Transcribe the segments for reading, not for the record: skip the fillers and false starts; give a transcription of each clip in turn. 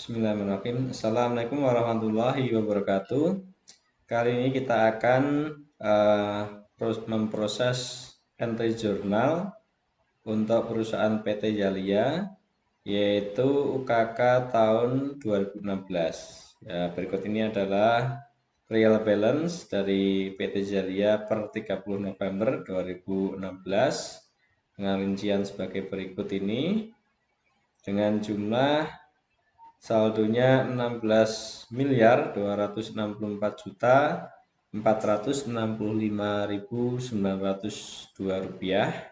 Bismillahirrahmanirrahim. Assalamualaikum warahmatullahi wabarakatuh. Kali ini kita akan memproses entry journal untuk perusahaan PT Jalia, yaitu UKK tahun 2016. Ya, berikut ini adalah real balance dari PT Jalia per 30 November 2016 dengan rincian sebagai berikut ini, dengan jumlah saldonya 16.264.465.902 rupiah.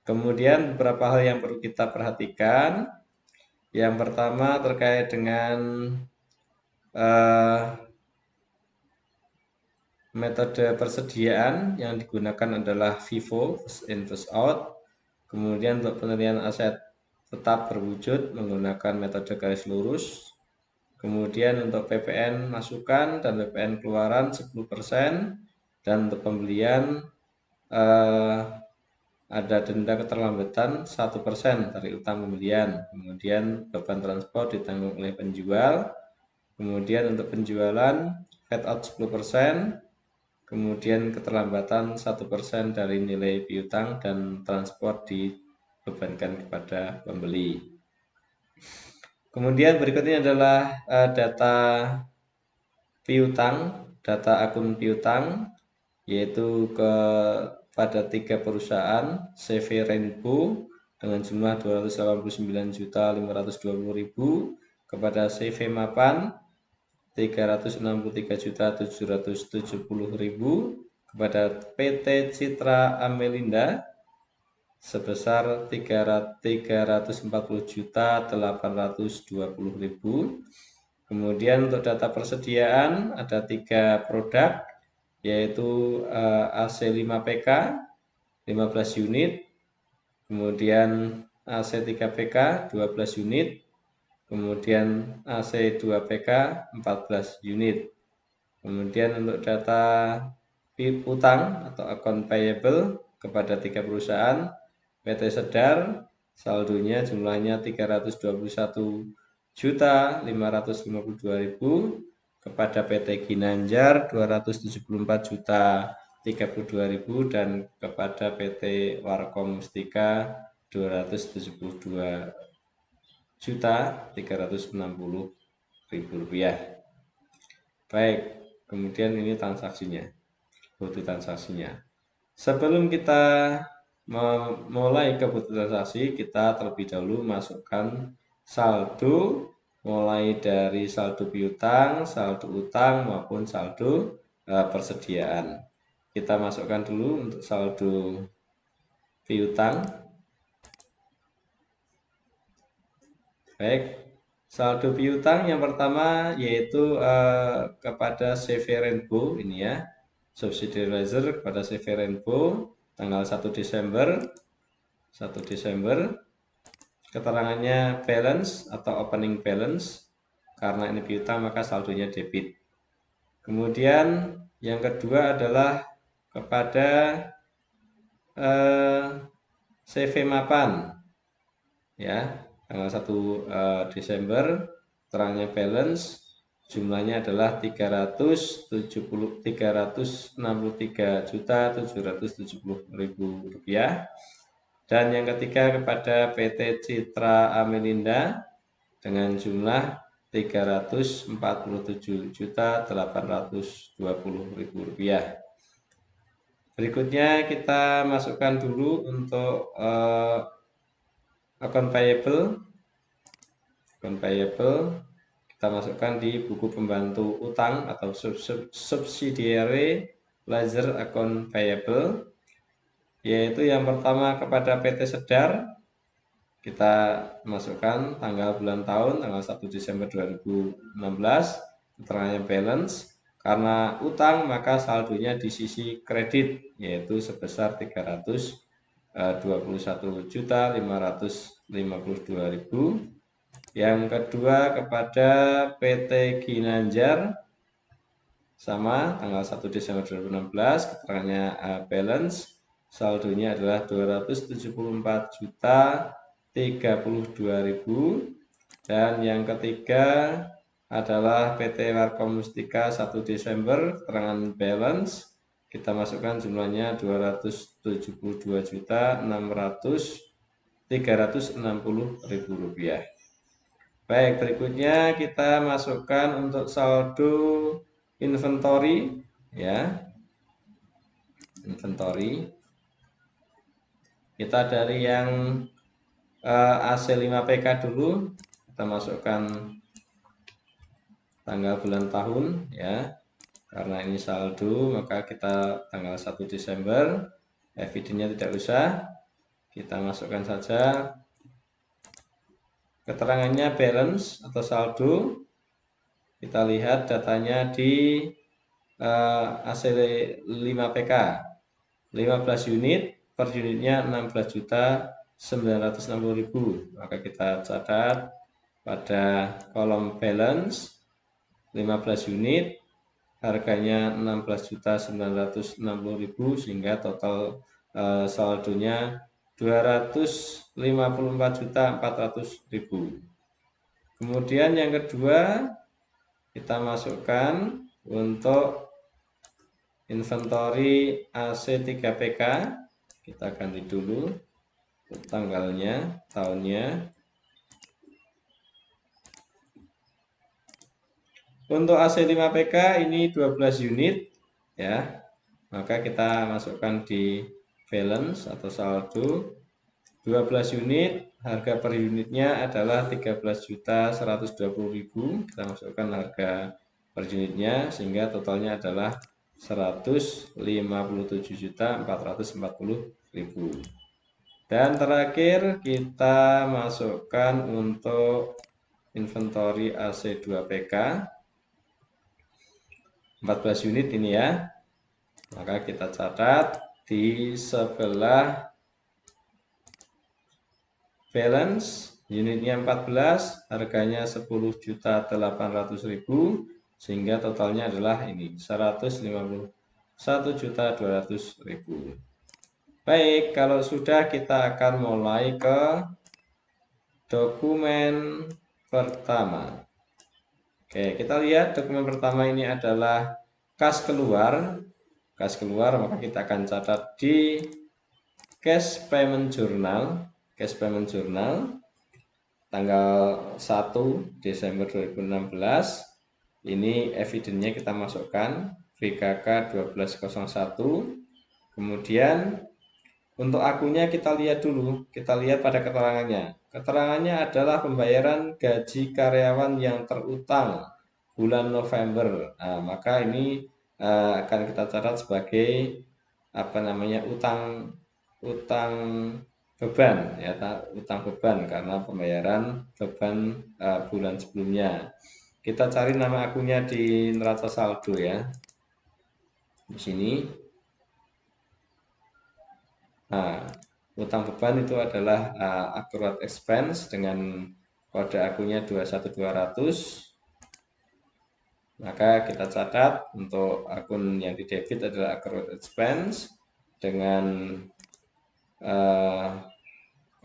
Kemudian beberapa hal yang perlu kita perhatikan. Yang pertama terkait dengan metode persediaan yang digunakan adalah FIFO, first in first out. Kemudian untuk penilaian aset tetap berwujud menggunakan metode garis lurus. Kemudian untuk PPN masukan dan PPN keluaran 10%, dan untuk pembelian ada denda keterlambatan 1% dari utang pembelian. Kemudian beban transport ditanggung oleh penjual. Kemudian untuk penjualan fat out 10%, kemudian keterlambatan 1% dari nilai piutang dan transport dibebankan kepada pembeli. Kemudian berikutnya adalah data piutang, data akun piutang, yaitu pada 3 perusahaan CV Rainbow dengan jumlah 289.520.000, kepada CV Mapan 363.770.000, kepada PT Citra Amelinda sebesar 340.820.000. Kemudian untuk data persediaan ada 3 produk, yaitu AC 5PK 15 unit, kemudian AC 3PK 12 unit, kemudian AC 2PK 14 unit. Kemudian untuk data utang atau account payable kepada 3 perusahaan, PT Sedar saldonya jumlahnya 321.552.000, kepada PT Ginanjar 274.032.000, dan kepada PT Warkom Mustika 272.360.000 rupiah. Baik, kemudian ini transaksinya, bukti transaksinya. Sebelum kita memulai ke bukti transaksi, kita terlebih dahulu masukkan saldo, mulai dari saldo piutang, saldo utang maupun saldo persediaan. Kita masukkan dulu untuk saldo piutang. Baik, saldo piutang yang pertama yaitu kepada CV Rainbow ini ya, subsidiary kepada CV Rainbow tanggal 1 Desember. Keterangannya balance atau opening balance, karena ini piutang maka saldonya debit. Kemudian yang kedua adalah kepada CV Mapan ya, tanggal 1 Desember, terangnya balance, jumlahnya adalah 363.770.000 rupiah. Dan yang ketiga kepada PT Citra Amelinda dengan jumlah 347.820.000 rupiah. Berikutnya kita masukkan dulu untuk account payable. Kita masukkan di buku pembantu utang atau subsidiary ledger account payable, yaitu yang pertama kepada PT Sedar. Kita masukkan tanggal, bulan, tahun, tanggal 1 Desember 2016, keterangannya balance. Karena utang maka saldonya di sisi kredit, yaitu sebesar 321.552.000. Yang kedua kepada PT Ginanjar, sama, tanggal 1 Desember 2016, keterangannya balance, saldonya adalah 274.032.000. Dan yang ketiga adalah PT Warkom Mustika 1 Desember, keterangan balance. Kita masukkan jumlahnya 272.600.360 rupiah. Baik, berikutnya kita masukkan untuk saldo inventory ya. Inventory. Kita dari yang AC 5PK dulu. Kita masukkan tanggal bulan tahun ya. Karena ini saldo, maka kita tanggal 1 Desember. Evidennya tidak usah. Kita masukkan saja keterangannya balance atau saldo. Kita lihat datanya di AC 5PK 15 unit, per unitnya 16.960.000. Maka kita catat pada kolom balance 15 unit, harganya 16.960.000 sehingga total saldonya 254.400.000. Kemudian yang kedua kita masukkan untuk inventory AC 3PK. Kita ganti dulu tanggalnya, tahunnya. Untuk AC 5PK ini 12 unit ya. Maka kita masukkan di balance atau saldo 12 unit, harga per unitnya adalah 13.120.000. Kita masukkan harga per unitnya sehingga totalnya adalah 157.440.000. Dan terakhir kita masukkan untuk inventory AC 2PK 14 unit ini ya. Maka kita catat di sebelah balance unitnya 14, harganya 10.800.000 sehingga totalnya adalah ini 151.200.000. Baik, kalau sudah kita akan mulai ke dokumen pertama. Oke, kita lihat dokumen pertama ini adalah kas keluar. Kas keluar maka kita akan catat di cash payment journal. Cash payment journal tanggal 1 Desember 2016. Ini evidennya kita masukkan VKK 1201. Kemudian untuk akunnya kita lihat dulu. Kita lihat pada keterangannya. Keterangannya adalah pembayaran gaji karyawan yang terutang bulan November. Nah, maka ini akan kita catat sebagai utang beban ya, utang beban karena pembayaran beban bulan sebelumnya. Kita cari nama akunnya di neraca saldo ya. Di sini. Nah, utang beban itu adalah accrued expense dengan kode akunnya 21200. Maka kita catat untuk akun yang di debit adalah accrued expense dengan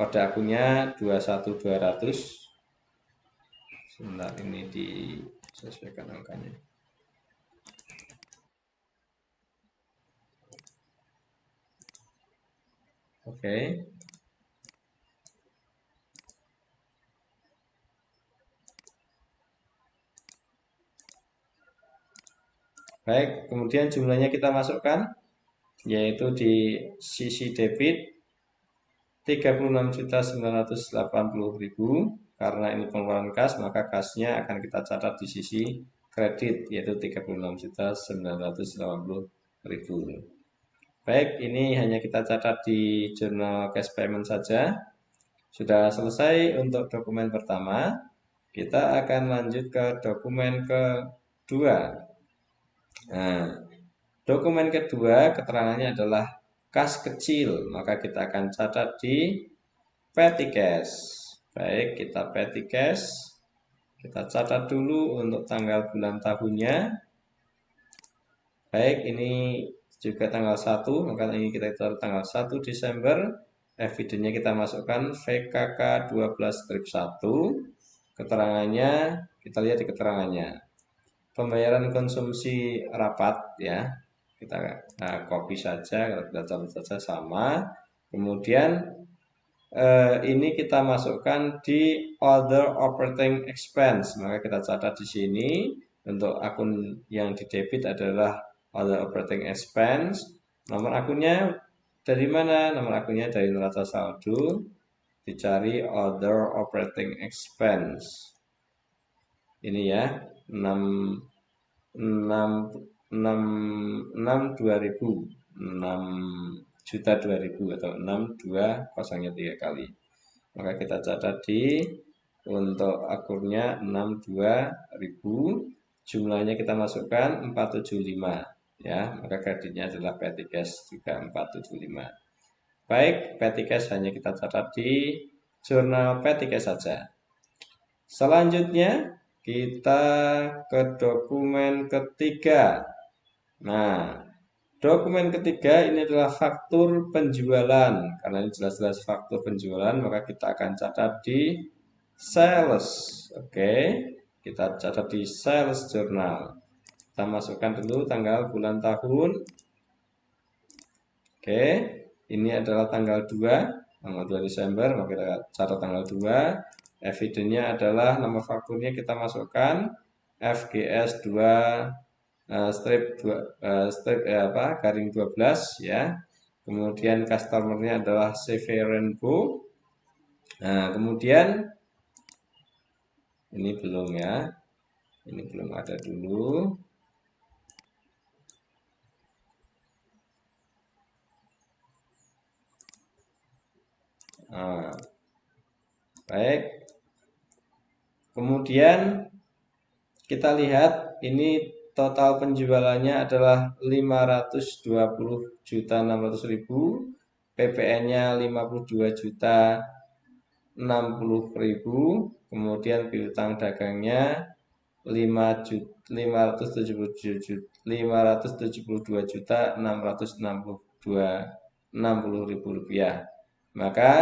kode akunnya 21200. Sebentar, ini disesuaikan angkanya. Oke. Baik, kemudian jumlahnya kita masukkan, yaitu di sisi debit 36.980.000. Karena ini pengeluaran kas, maka kasnya akan kita catat di sisi kredit, yaitu 36.980.000. Baik, ini hanya kita catat di jurnal cash payment saja. Sudah selesai untuk dokumen pertama. Kita akan lanjut ke dokumen kedua. Nah, dokumen kedua keterangannya adalah kas kecil, maka kita akan catat di petty cash. Baik, kita petty cash. Kita catat dulu untuk tanggal bulan tahunnya. Baik, ini juga tanggal 1, maka ini kita taruh tanggal 1 Desember. Evidennya kita masukkan VKK 12-1. keterangannya, kita lihat di keterangannya. Pembayaran konsumsi rapat ya, kita copy saja, kita catat saja sama. Kemudian ini kita masukkan di other operating expense, maka kita catat di sini untuk akun yang di debit adalah other operating expense. Nomor akunnya dari mana? Nomor akunnya dari neraca saldo, dicari other operating expense. Ini ya, 6 2000, 6.000.000 atau 62 3 kali. Maka kita catat di untuk akurnya 62.000, jumlahnya kita masukkan 475 ya, maka kreditnya adalah petty cash juga 475. Baik, petty cash hanya kita catat di jurnal petty cash saja. Selanjutnya kita ke dokumen ketiga. Nah, dokumen ketiga ini adalah faktur penjualan. Karena ini jelas-jelas faktur penjualan, maka kita akan catat di sales. Oke, kita catat di sales journal. Kita masukkan dulu tanggal, bulan, tahun. Oke, ini adalah tanggal 2, tanggal 2 Desember, maka kita catat tanggal 2. Evidennya adalah nomor fakturnya kita masukkan FGS 2 strip garing 12 ya. Kemudian customernya adalah CV Rainbow. Nah, kemudian ini belum ya. Ini belum ada dulu. Nah, baik. Kemudian kita lihat ini total penjualannya adalah 520.600.000, PPN-nya 52.060.000, kemudian piutang dagangnya 572.660.000 rupiah. Maka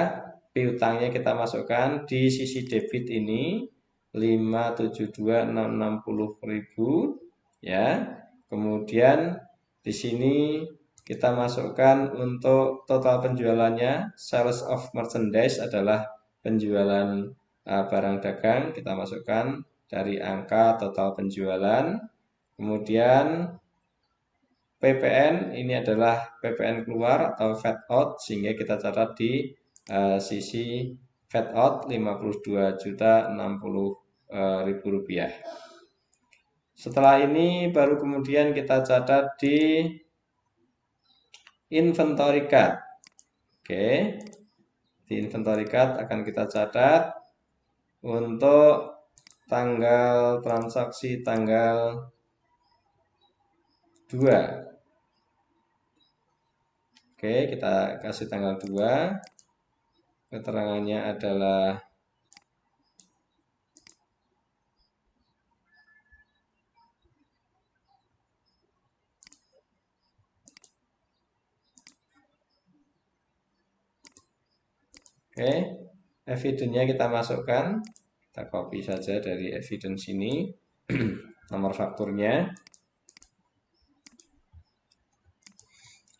piutangnya kita masukkan di sisi debit ini 572.660.000 ya. Kemudian di sini kita masukkan untuk total penjualannya, sales of merchandise adalah penjualan barang dagang, kita masukkan dari angka total penjualan. Kemudian PPN ini adalah PPN keluar atau fat out, sehingga kita catat di sisi fat out 52.060.000 rupiah. Setelah ini baru kemudian kita catat di inventory card. Oke, di inventory card akan kita catat untuk tanggal transaksi tanggal 2. Oke, kita kasih tanggal 2. Keterangannya adalah oke, evidence-nya kita masukkan. Kita copy saja dari evidence ini. Nomor fakturnya.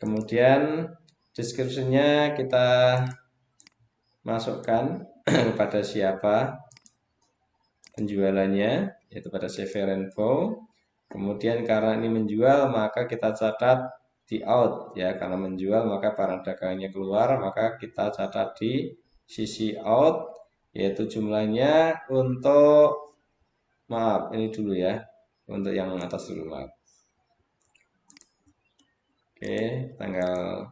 Kemudian description-nya kita masukkan kepada siapa penjualannya, yaitu pada CV Rainbow. Kemudian karena ini menjual, maka kita catat di out ya, karena menjual maka barang dagangannya keluar, maka kita catat di sisi out, yaitu jumlahnya untuk, maaf ini dulu ya, untuk yang atas dulu, maaf. Oke, tanggal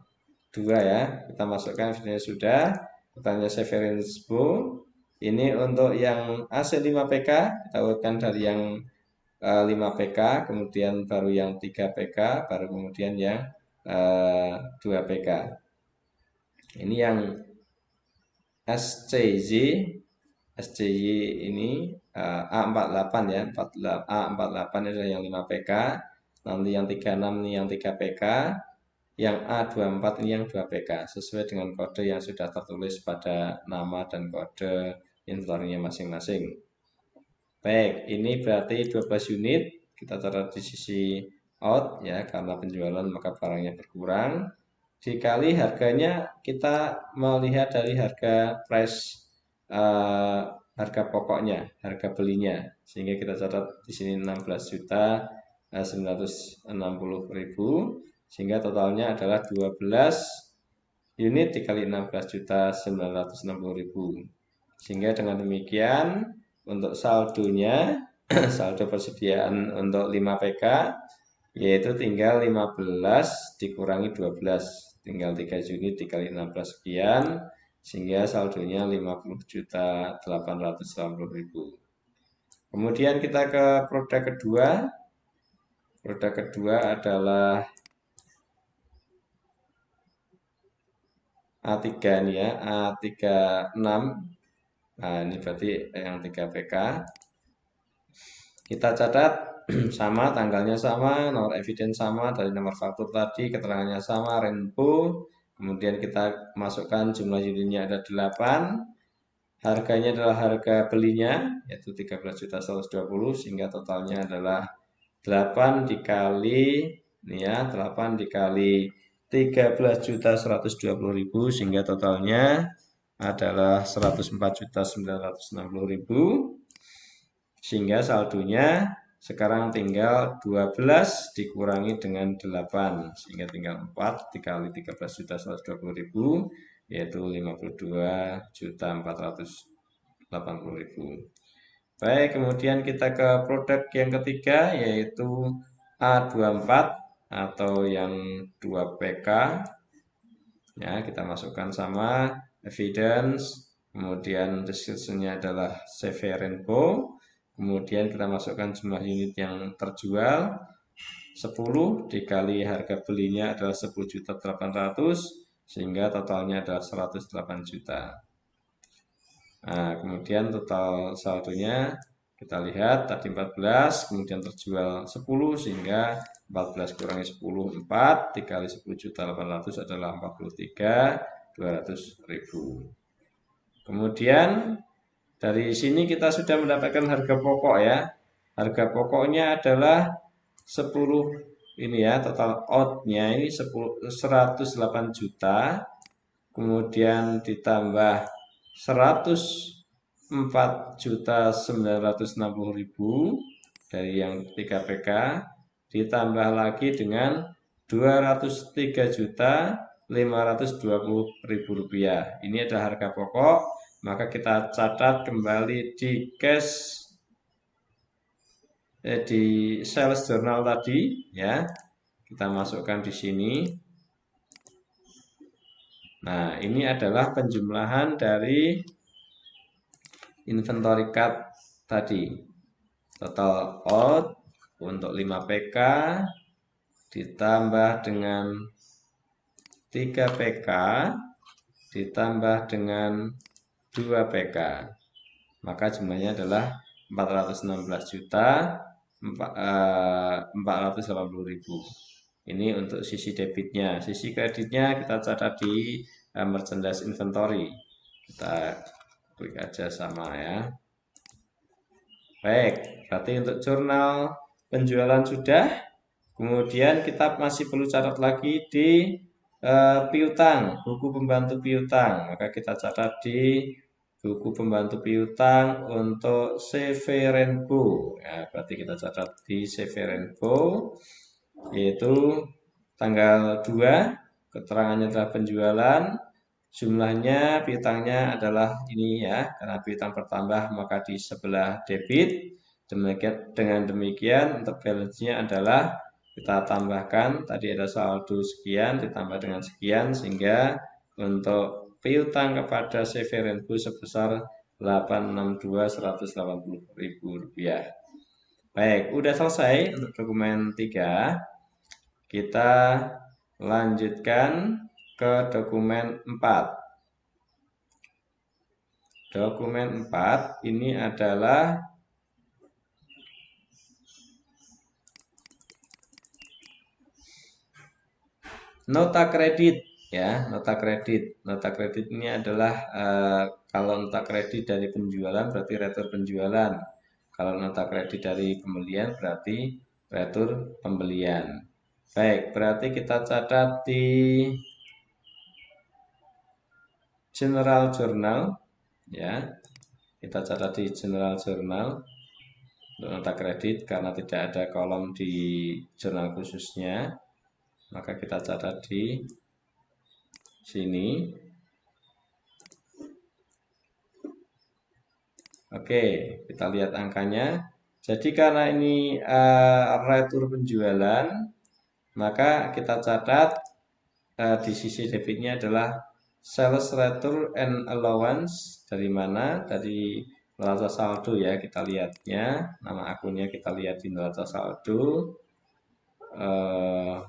2 ya, kita masukkan videonya sudah, pertanyaan CV Rainbow. Ini untuk yang AC 5PK, kita urutkan dari yang 5PK, kemudian baru yang 3PK, baru kemudian yang 2PK. Ini yang SCY ini A48 ya, A48 adalah yang 5PK, nanti yang 36 ini yang 3PK, yang A24 ini yang 2PK, sesuai dengan kode yang sudah tertulis pada nama dan kode inventory-nya masing-masing. Baik, ini berarti 12 unit. Kita catat di sisi out ya, karena penjualan maka barangnya berkurang. Dikali harganya, kita melihat dari harga price eh, harga pokoknya, harga belinya. Sehingga kita catat di sini 16 juta 960.000, sehingga totalnya adalah 12 unit dikali 16 juta 960.000. Sehingga dengan demikian untuk saldonya saldo persediaan untuk 5 PK yaitu tinggal 15 dikurangi 12, tinggal 3 unit dikali 16 sekian, sehingga saldonya 50 juta 880.000. Kemudian kita ke produk kedua. Produk kedua adalah A3 nih ya, A36. Nah, ini berarti yang 3 PK. Kita catat sama, tanggalnya sama, nomor eviden sama, dari nomor faktur tadi, keterangannya sama, Renpo. Kemudian kita masukkan jumlah unitnya ada 8. Harganya adalah harga belinya, yaitu 13.120, sehingga totalnya adalah 8 dikali, ini ya, 8 dikali 13.120.000, sehingga totalnya adalah 104.960.000. Sehingga saldonya sekarang tinggal 12 dikurangi dengan 8, sehingga tinggal 4 dikali 13.120.000, yaitu 52.480.000. Baik, kemudian kita ke produk yang ketiga, yaitu A24 atau yang 2 PK. Ya, kita masukkan sama, evidence, kemudian description-nya adalah CV Renpo. Kemudian kita masukkan jumlah unit yang terjual 10 dikali harga belinya adalah 10.800.000, sehingga totalnya adalah 108 juta. Nah, kemudian total saldonya kita lihat tadi 14, kemudian terjual 10, sehingga 14 kurangi 10, 4 dikali 10.800 adalah 43.200.000. Kemudian dari sini kita sudah mendapatkan harga pokok ya. Harga pokoknya adalah 10 ini ya, total out-nya ini 108 juta. Kemudian ditambah 104.960.000 dari yang 3 PK, ditambah lagi dengan 203.520.000 rupiah. Ini adalah harga pokok, maka kita catat kembali di cash di sales journal tadi ya. Kita masukkan di sini. Nah, ini adalah penjumlahan dari inventory card tadi. Total out untuk 5 PK ditambah dengan 3 PK ditambah dengan 2 PK. Maka jumlahnya adalah 416.480.000. Ini untuk sisi debitnya. Sisi kreditnya kita catat di merchandise inventory. Kita klik aja sama ya. Baik, berarti untuk jurnal penjualan sudah. Kemudian kita masih perlu catat lagi di piutang, buku pembantu piutang. Maka kita catat di buku pembantu piutang untuk CV Renpo. Ya, berarti kita catat di CV Renpo, yaitu tanggal 2, keterangannya adalah penjualan, jumlahnya piutangnya adalah ini ya, karena piutang bertambah maka di sebelah debit. Dengan demikian untuk balance-nya adalah kita tambahkan, tadi ada saldo sekian ditambah dengan sekian, sehingga untuk piutang kepada CV Renpo sebesar 862.180.000 rupiah. Baik, udah selesai untuk dokumen 3. Kita lanjutkan ke dokumen 4. Dokumen 4 ini adalah nota kredit ya, nota kredit. Nota kredit ini adalah kalau nota kredit dari penjualan berarti retur penjualan. Kalau nota kredit dari pembelian berarti retur pembelian. Baik, berarti kita catat di General Journal ya. Kita catat di General Journal untuk nota kredit karena tidak ada kolom di jurnal khususnya, maka kita catat di sini. Oke, kita lihat angkanya. Jadi karena ini retur penjualan, maka kita catat di sisi debitnya adalah sales return and allowance. Dari mana? Dari neraca saldo ya, kita lihatnya. Nama akunnya kita lihat di neraca saldo. Eh,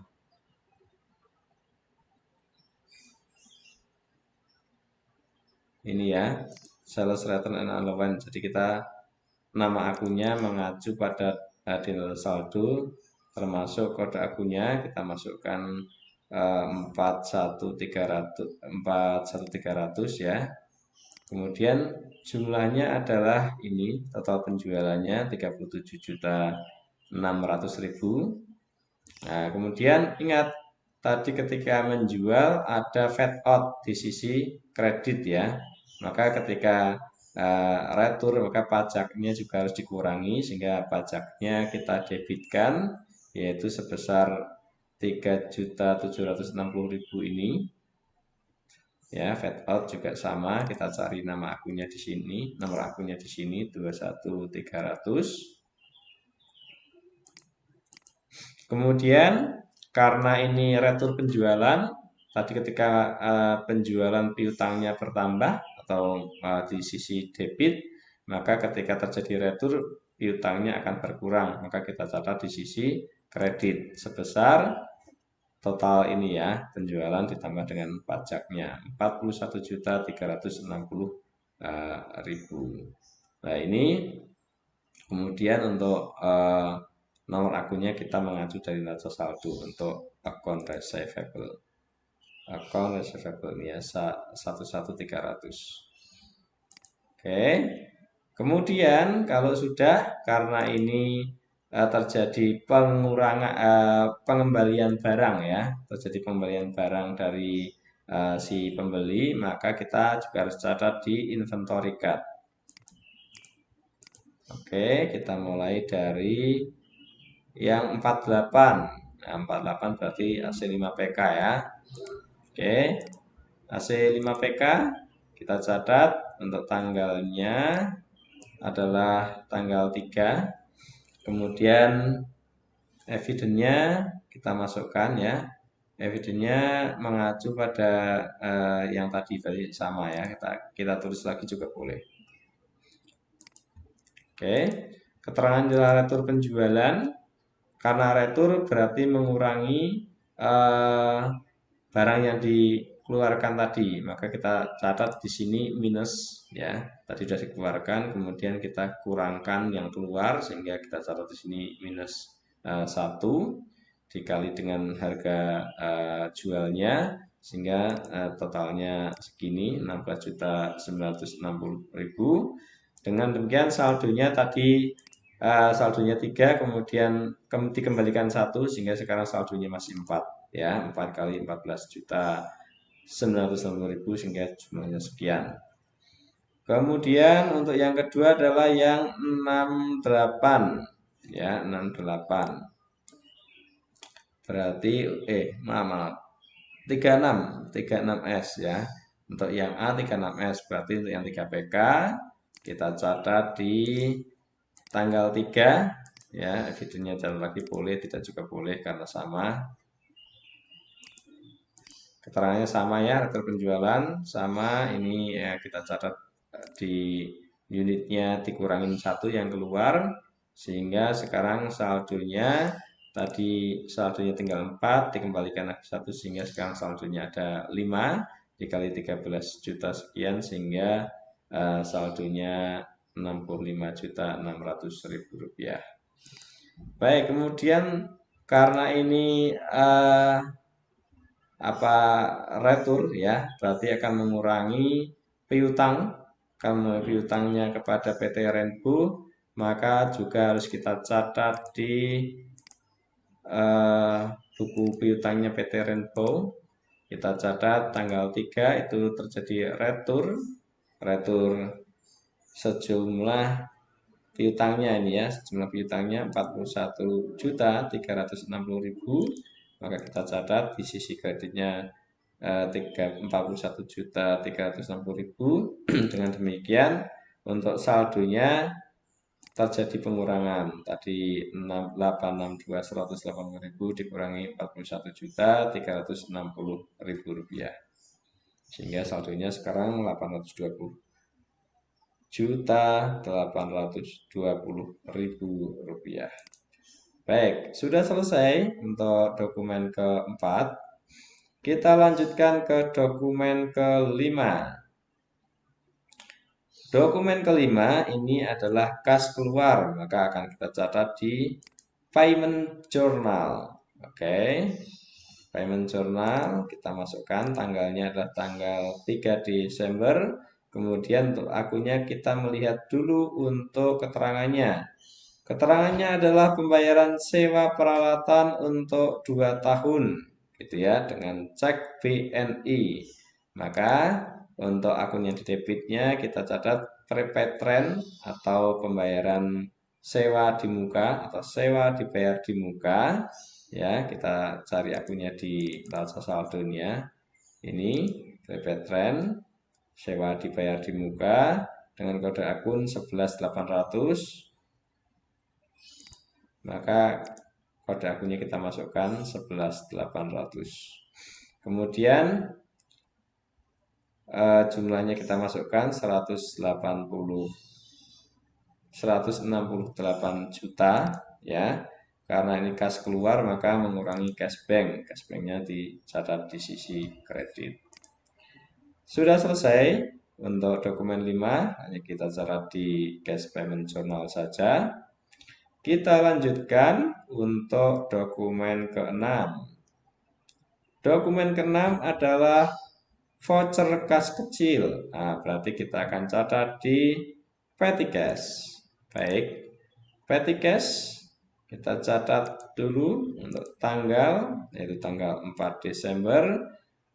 ini ya, sales return and allowance. Jadi kita nama akunnya mengacu pada di neraca saldo, termasuk kode akunnya kita masukkan 41300 ya. Kemudian jumlahnya adalah ini, total penjualannya 37.600.000. Nah, kemudian ingat tadi ketika menjual ada fade out di sisi kredit ya. Maka ketika retur maka pajaknya juga harus dikurangi sehingga pajaknya kita debitkan yaitu sebesar 3.760.000 ini. Ya, fade out juga sama, kita cari nama akunnya di sini, nomor akunnya di sini 21300. Kemudian karena ini retur penjualan, tadi ketika penjualan piutangnya bertambah atau di sisi debit, maka ketika terjadi retur piutangnya akan berkurang, maka kita catat di sisi kredit sebesar total ini ya, penjualan ditambah dengan pajaknya 41.360.000. Nah, ini kemudian untuk nomor akunnya kita mengacu dari neraca saldo untuk account receivable. Account receivable ini ya 11.300. Oke. Kemudian kalau sudah karena ini terjadi pengembalian barang ya, terjadi pengembalian barang dari si pembeli, maka kita juga harus catat di inventory card. Oke, kita mulai dari yang 48. Nah, 48 berarti AC 5PK ya. Oke, AC 5PK kita catat untuk tanggalnya adalah tanggal 3. Kemudian evidennya kita masukkan ya. Evidennya mengacu pada yang tadi sama ya. Kita tulis lagi juga boleh. Oke, keterangan jelas retur penjualan. Karena retur berarti mengurangi barang yang dikeluarkan tadi, maka kita catat di sini minus ya. Tadi sudah dikeluarkan, kemudian kita kurangkan yang keluar sehingga kita catat di sini minus 1 dikali dengan harga jualnya sehingga totalnya segini 16.960.000. Dengan demikian saldonya tadi saldonya 3 kemudian dikembalikan 1 sehingga sekarang saldonya masih 4 ya, 4 kali 14.960.000 sehingga jumlahnya sekian. Kemudian untuk yang kedua adalah yang 68 ya, 68 berarti maaf 36S ya. Untuk yang A 36S berarti untuk yang 3PK kita catat di tanggal 3 ya, evidennya catat lagi boleh, tidak juga boleh karena sama. Keterangannya sama ya, retur penjualan sama, ini ya kita catat di unitnya dikurangin 1 yang keluar sehingga sekarang saldonya tadi saldonya tinggal 4 dikembalikan lagi 1 sehingga sekarang saldonya ada 5 dikali 13 juta sekian sehingga saldonya 65.600.000 rupiah. Baik, kemudian karena ini retur ya, berarti akan mengurangi piutang. Karena piutangnya kepada PT Rainbow, maka juga harus kita catat di buku piutangnya PT Rainbow. Kita catat tanggal 3 itu terjadi retur sejumlah piutangnya ini ya, sejumlah piutangnya 41.360.000, maka kita catat di sisi kreditnya 41.360.000. Dengan demikian untuk saldonya terjadi pengurangan tadi 862.180.000 dikurangi 41.360.000 rupiah, sehingga saldonya sekarang 820.820.000 rupiah. Baik, sudah selesai untuk dokumen keempat. Kita lanjutkan ke dokumen kelima. Dokumen kelima ini adalah kas keluar, maka akan kita catat di payment journal. Oke. Payment journal kita masukkan tanggalnya adalah tanggal 3 Desember. Kemudian untuk akunnya kita melihat dulu untuk keterangannya. Keterangannya adalah pembayaran sewa peralatan untuk 2 tahun, gitu ya, dengan cek BNI. Maka untuk akun yang di debitnya kita catat prepaid rent atau pembayaran sewa di muka atau sewa dibayar di muka. Ya, kita cari akunnya di neraca saldonya. Ini prepaid rent, sewa dibayar di muka dengan kode akun 11800. Maka kode akunnya kita masukkan 11800. Kemudian jumlahnya kita masukkan 168 juta ya. Karena ini kas keluar maka mengurangi cash bank. Cash banknya dicatat di sisi kredit. Sudah selesai untuk dokumen 5, hanya kita catat di cash payment journal saja. Kita lanjutkan untuk dokumen ke-6. Dokumen ke-6 adalah voucher kas kecil. Nah, berarti kita akan catat di petty cash. Baik, petty cash kita catat dulu untuk tanggal, yaitu tanggal 4 Desember.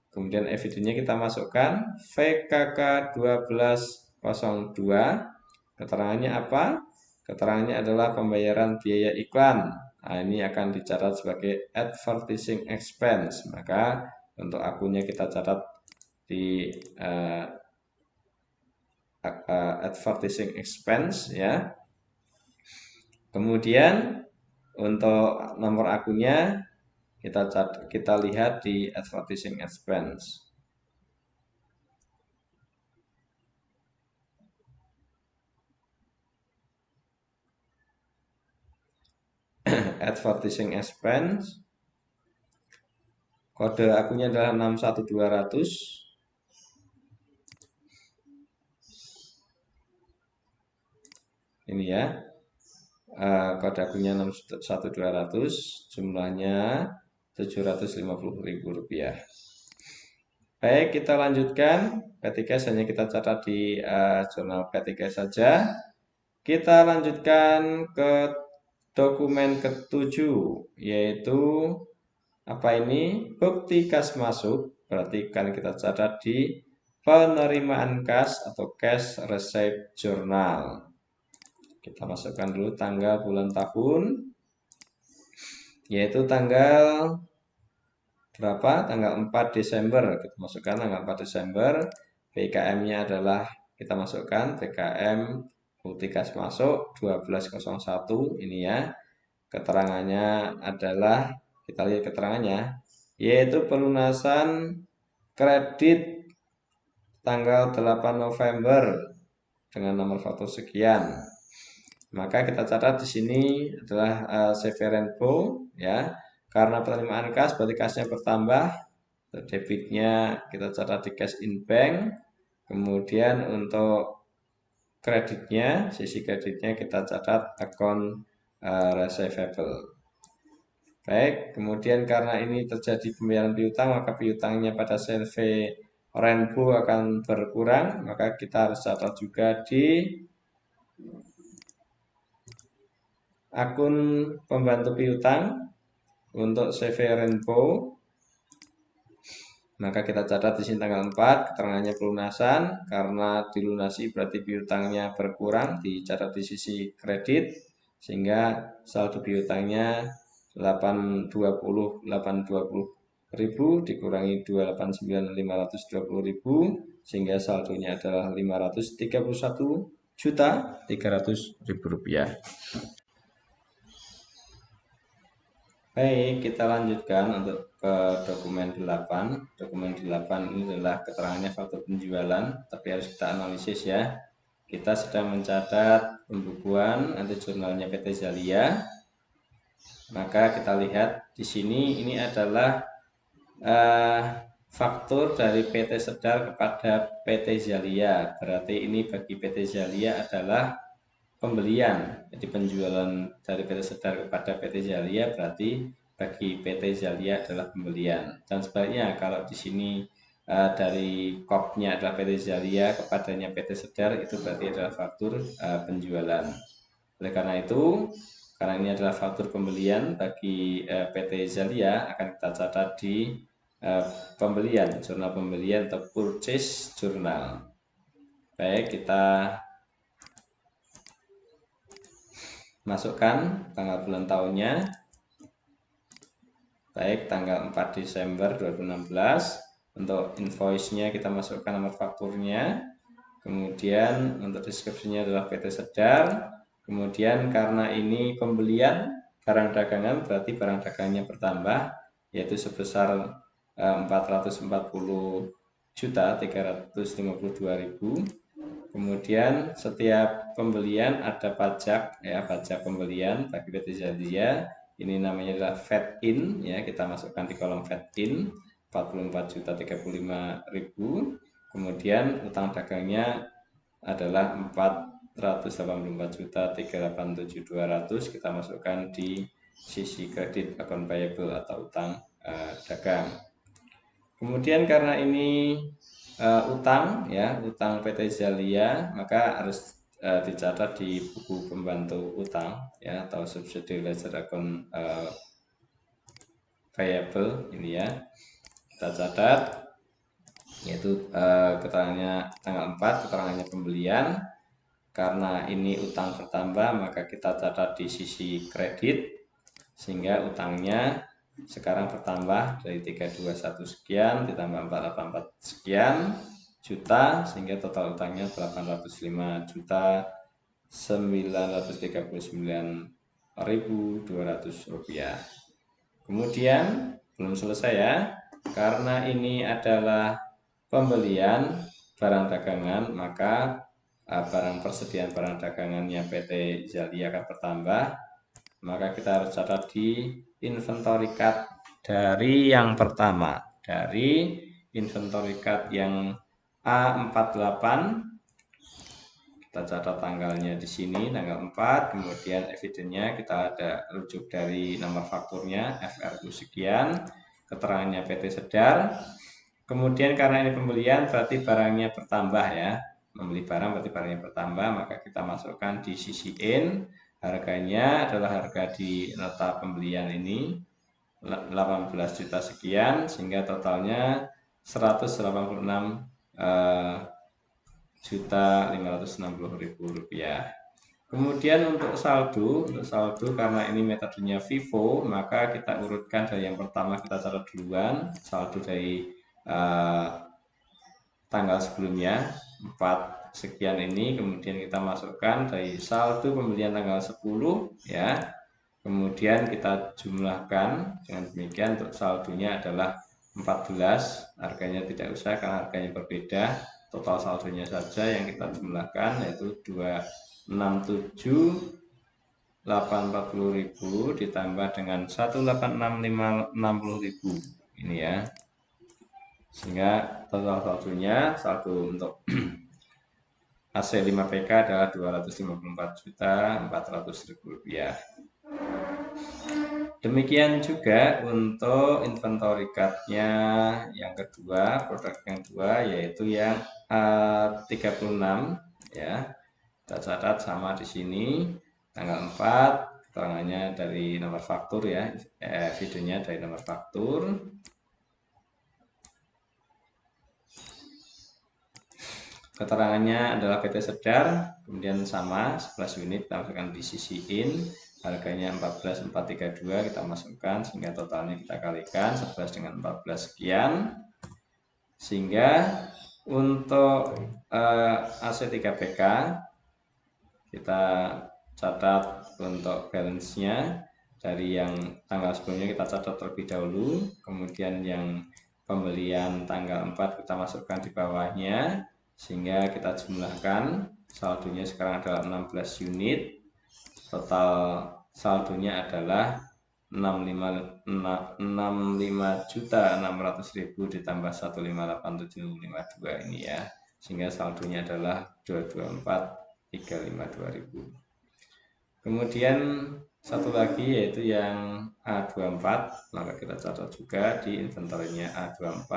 Kemudian evidennya kita masukkan VKK 1202. Keterangannya apa? Keterangannya adalah pembayaran biaya iklan. Nah, ini akan dicatat sebagai advertising expense. Maka untuk akunnya kita catat di advertising expense ya. Kemudian untuk nomor akunnya kita lihat di advertising expense. Advertising expense, kode akunnya adalah 61200. Ini ya, kode akunnya 61200, jumlahnya 750.000 rupiah. Baik, kita lanjutkan. Petty cash hanya kita catat di jurnal petty cash saja. Kita lanjutkan ke dokumen ke-7, yaitu apa ini? Bukti kas masuk. Berarti kan kita catat di penerimaan kas atau cash receipt journal. Kita masukkan dulu tanggal, bulan, tahun, yaitu tanggal berapa? Tanggal 4 Desember. Kita masukkan tanggal 4 Desember. BKM-nya adalah kita masukkan BKM bukti kas masuk 1201 ini ya. Keterangannya adalah, kita lihat keterangannya, yaitu pelunasan kredit tanggal 8 November dengan nomor foto sekian. Maka kita catat di sini adalah CV Rainbow ya. Karena penerimaan kas berarti kasnya bertambah. Debitnya kita catat di cash in bank. Kemudian untuk kreditnya, sisi kreditnya kita catat akun receivable. Baik, kemudian karena ini terjadi pembayaran piutang, maka piutangnya pada CV Rainbow akan berkurang, maka kita harus catat juga di akun pembantu piutang untuk CV Rainbow, maka kita catat di sini tanggal 4, keterangannya pelunasan, karena dilunasi berarti piutangnya berkurang, dicatat di sisi kredit, sehingga saldo piutangnya 820 ribu dikurangi 289.520.000, sehingga saldonya adalah 531.300.000 rupiah. Baik, kita lanjutkan untuk ke dokumen 8. Dokumen 8 ini adalah keterangannya faktur penjualan, tapi harus kita analisis ya. Kita sedang mencatat pembukuan nanti jurnalnya PT Zalia. Maka kita lihat di sini ini adalah faktur dari PT Sedar kepada PT Zalia. Berarti ini bagi PT Zalia adalah pembelian. Jadi penjualan dari PT Sedar kepada PT Zalia berarti bagi PT Zalia adalah pembelian. Dan sebaliknya kalau di sini dari KOP-nya adalah PT Zalia kepadanya PT Sedar, itu berarti adalah faktur penjualan. Oleh karena itu, karena ini adalah faktur pembelian bagi PT Zalia, akan kita catat di pembelian, jurnal pembelian atau purchase journal. Baik, kita masukkan tanggal bulan tahunnya. Baik, tanggal 4 Desember 2016. Untuk invoice-nya kita masukkan nomor fakturnya. Kemudian untuk deskripsinya adalah PT Sedar. Kemudian karena ini pembelian barang dagangan, berarti barang dagangnya bertambah, yaitu sebesar 440.352.000. Kemudian setiap pembelian ada pajak ya, pajak pembelian bagi PT Zalia. Ini namanya adalah VAT in ya, kita masukkan di kolom VAT in 44.035.000. Kemudian utang dagangnya adalah 484.387.200, kita masukkan di sisi kredit akun payable atau utang dagang. Kemudian karena ini utang ya, utang PT Zalia, maka harus dicatat di buku pembantu utang ya, atau subsidy ledger account payable ini ya. Kita catat yaitu keterangannya tanggal 4, keterangannya pembelian. Karena ini utang bertambah, maka kita catat di sisi kredit, sehingga utangnya sekarang bertambah dari 321 sekian ditambah 484 sekian juta, sehingga total utangnya 805.939.200 rupiah. Kemudian belum selesai ya, karena ini adalah pembelian barang dagangan, maka barang persediaan barang dagangannya PT Zalia akan bertambah. Maka kita harus catat di inventory card dari yang pertama, dari inventory card yang A48. Kita catat tanggalnya di sini, tanggal 4, kemudian evidennya kita ada rujuk dari nomor fakturnya FRU sekian, keterangannya PT Sedar. Kemudian karena ini pembelian berarti barangnya bertambah ya, membeli barang berarti barangnya bertambah, maka kita masukkan di sisi in. Harganya adalah harga di nota pembelian ini 18 juta sekian, sehingga totalnya 186.560.000 rupiah. Kemudian untuk saldo karena ini metodenya FIFO, maka kita urutkan dari yang pertama, kita catat duluan saldo dari tanggal sebelumnya 4 sekian ini, kemudian kita masukkan dari saldo pembelian tanggal 10 ya. Kemudian kita jumlahkan, dengan demikian untuk saldonya adalah 14, harganya tidak usah karena harganya berbeda, total saldonya saja yang kita jumlahkan yaitu 267.840.000 ditambah dengan 186.560.000 ini ya, sehingga total saldonya, saldo untuk AC 5PK adalah 254.400.000 rupiah. Demikian juga untuk inventory card-nya yang kedua, produk yang kedua yaitu yang A36 ya. Kita catat sama di sini tanggal 4, keterangannya dari nomor faktur ya, videonya dari nomor faktur. Keterangannya adalah PT Sedar, kemudian sama 11 unit kita masukkan di sisi in, harganya 14.432 kita masukkan, sehingga totalnya kita kalikan 11 dengan 14 sekian. Sehingga untuk AC3PK kita catat untuk balance-nya dari yang tanggal sebelumnya kita catat terlebih dahulu, kemudian yang pembelian tanggal 4 kita masukkan di bawahnya, sehingga kita jumlahkan saldonya sekarang adalah 16 unit, total saldonya adalah 65.600.000 ditambah 158.752 ini ya, sehingga saldonya adalah 224.352.000. Kemudian satu lagi yaitu yang A24, maka kita catat juga di inventory-nya A24.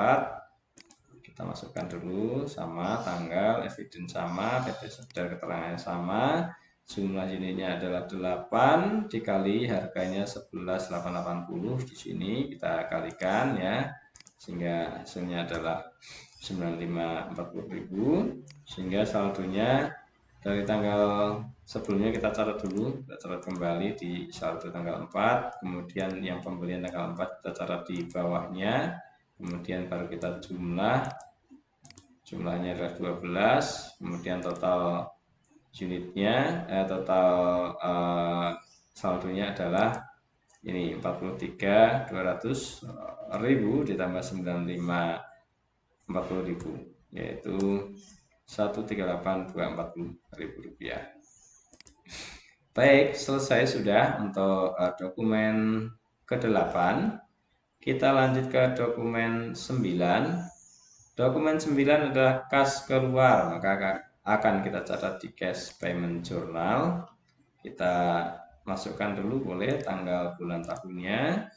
Kita masukkan dulu sama tanggal, eviden sama, PT Sedar keterangannya sama, jumlah unitnya adalah 8 dikali harganya 11.880, di sini kita kalikan ya, sehingga hasilnya adalah 95.40.000, sehingga saldonya dari tanggal sebelumnya kita catat dulu, kita catat kembali di saldo tanggal 4, kemudian yang pembelian tanggal 4 kita catat di bawahnya, kemudian baru kita jumlahnya adalah 12, kemudian total unitnya total saldonya adalah ini 43.200.000 ditambah 95.40.000, yaitu 138.240.000 rupiah. Baik, selesai sudah untuk dokumen ke-8. Kita lanjut ke dokumen 9. Dokumen 9 adalah kas keluar, maka akan kita catat di cash payment journal. Kita masukkan dulu boleh tanggal bulan tahunnya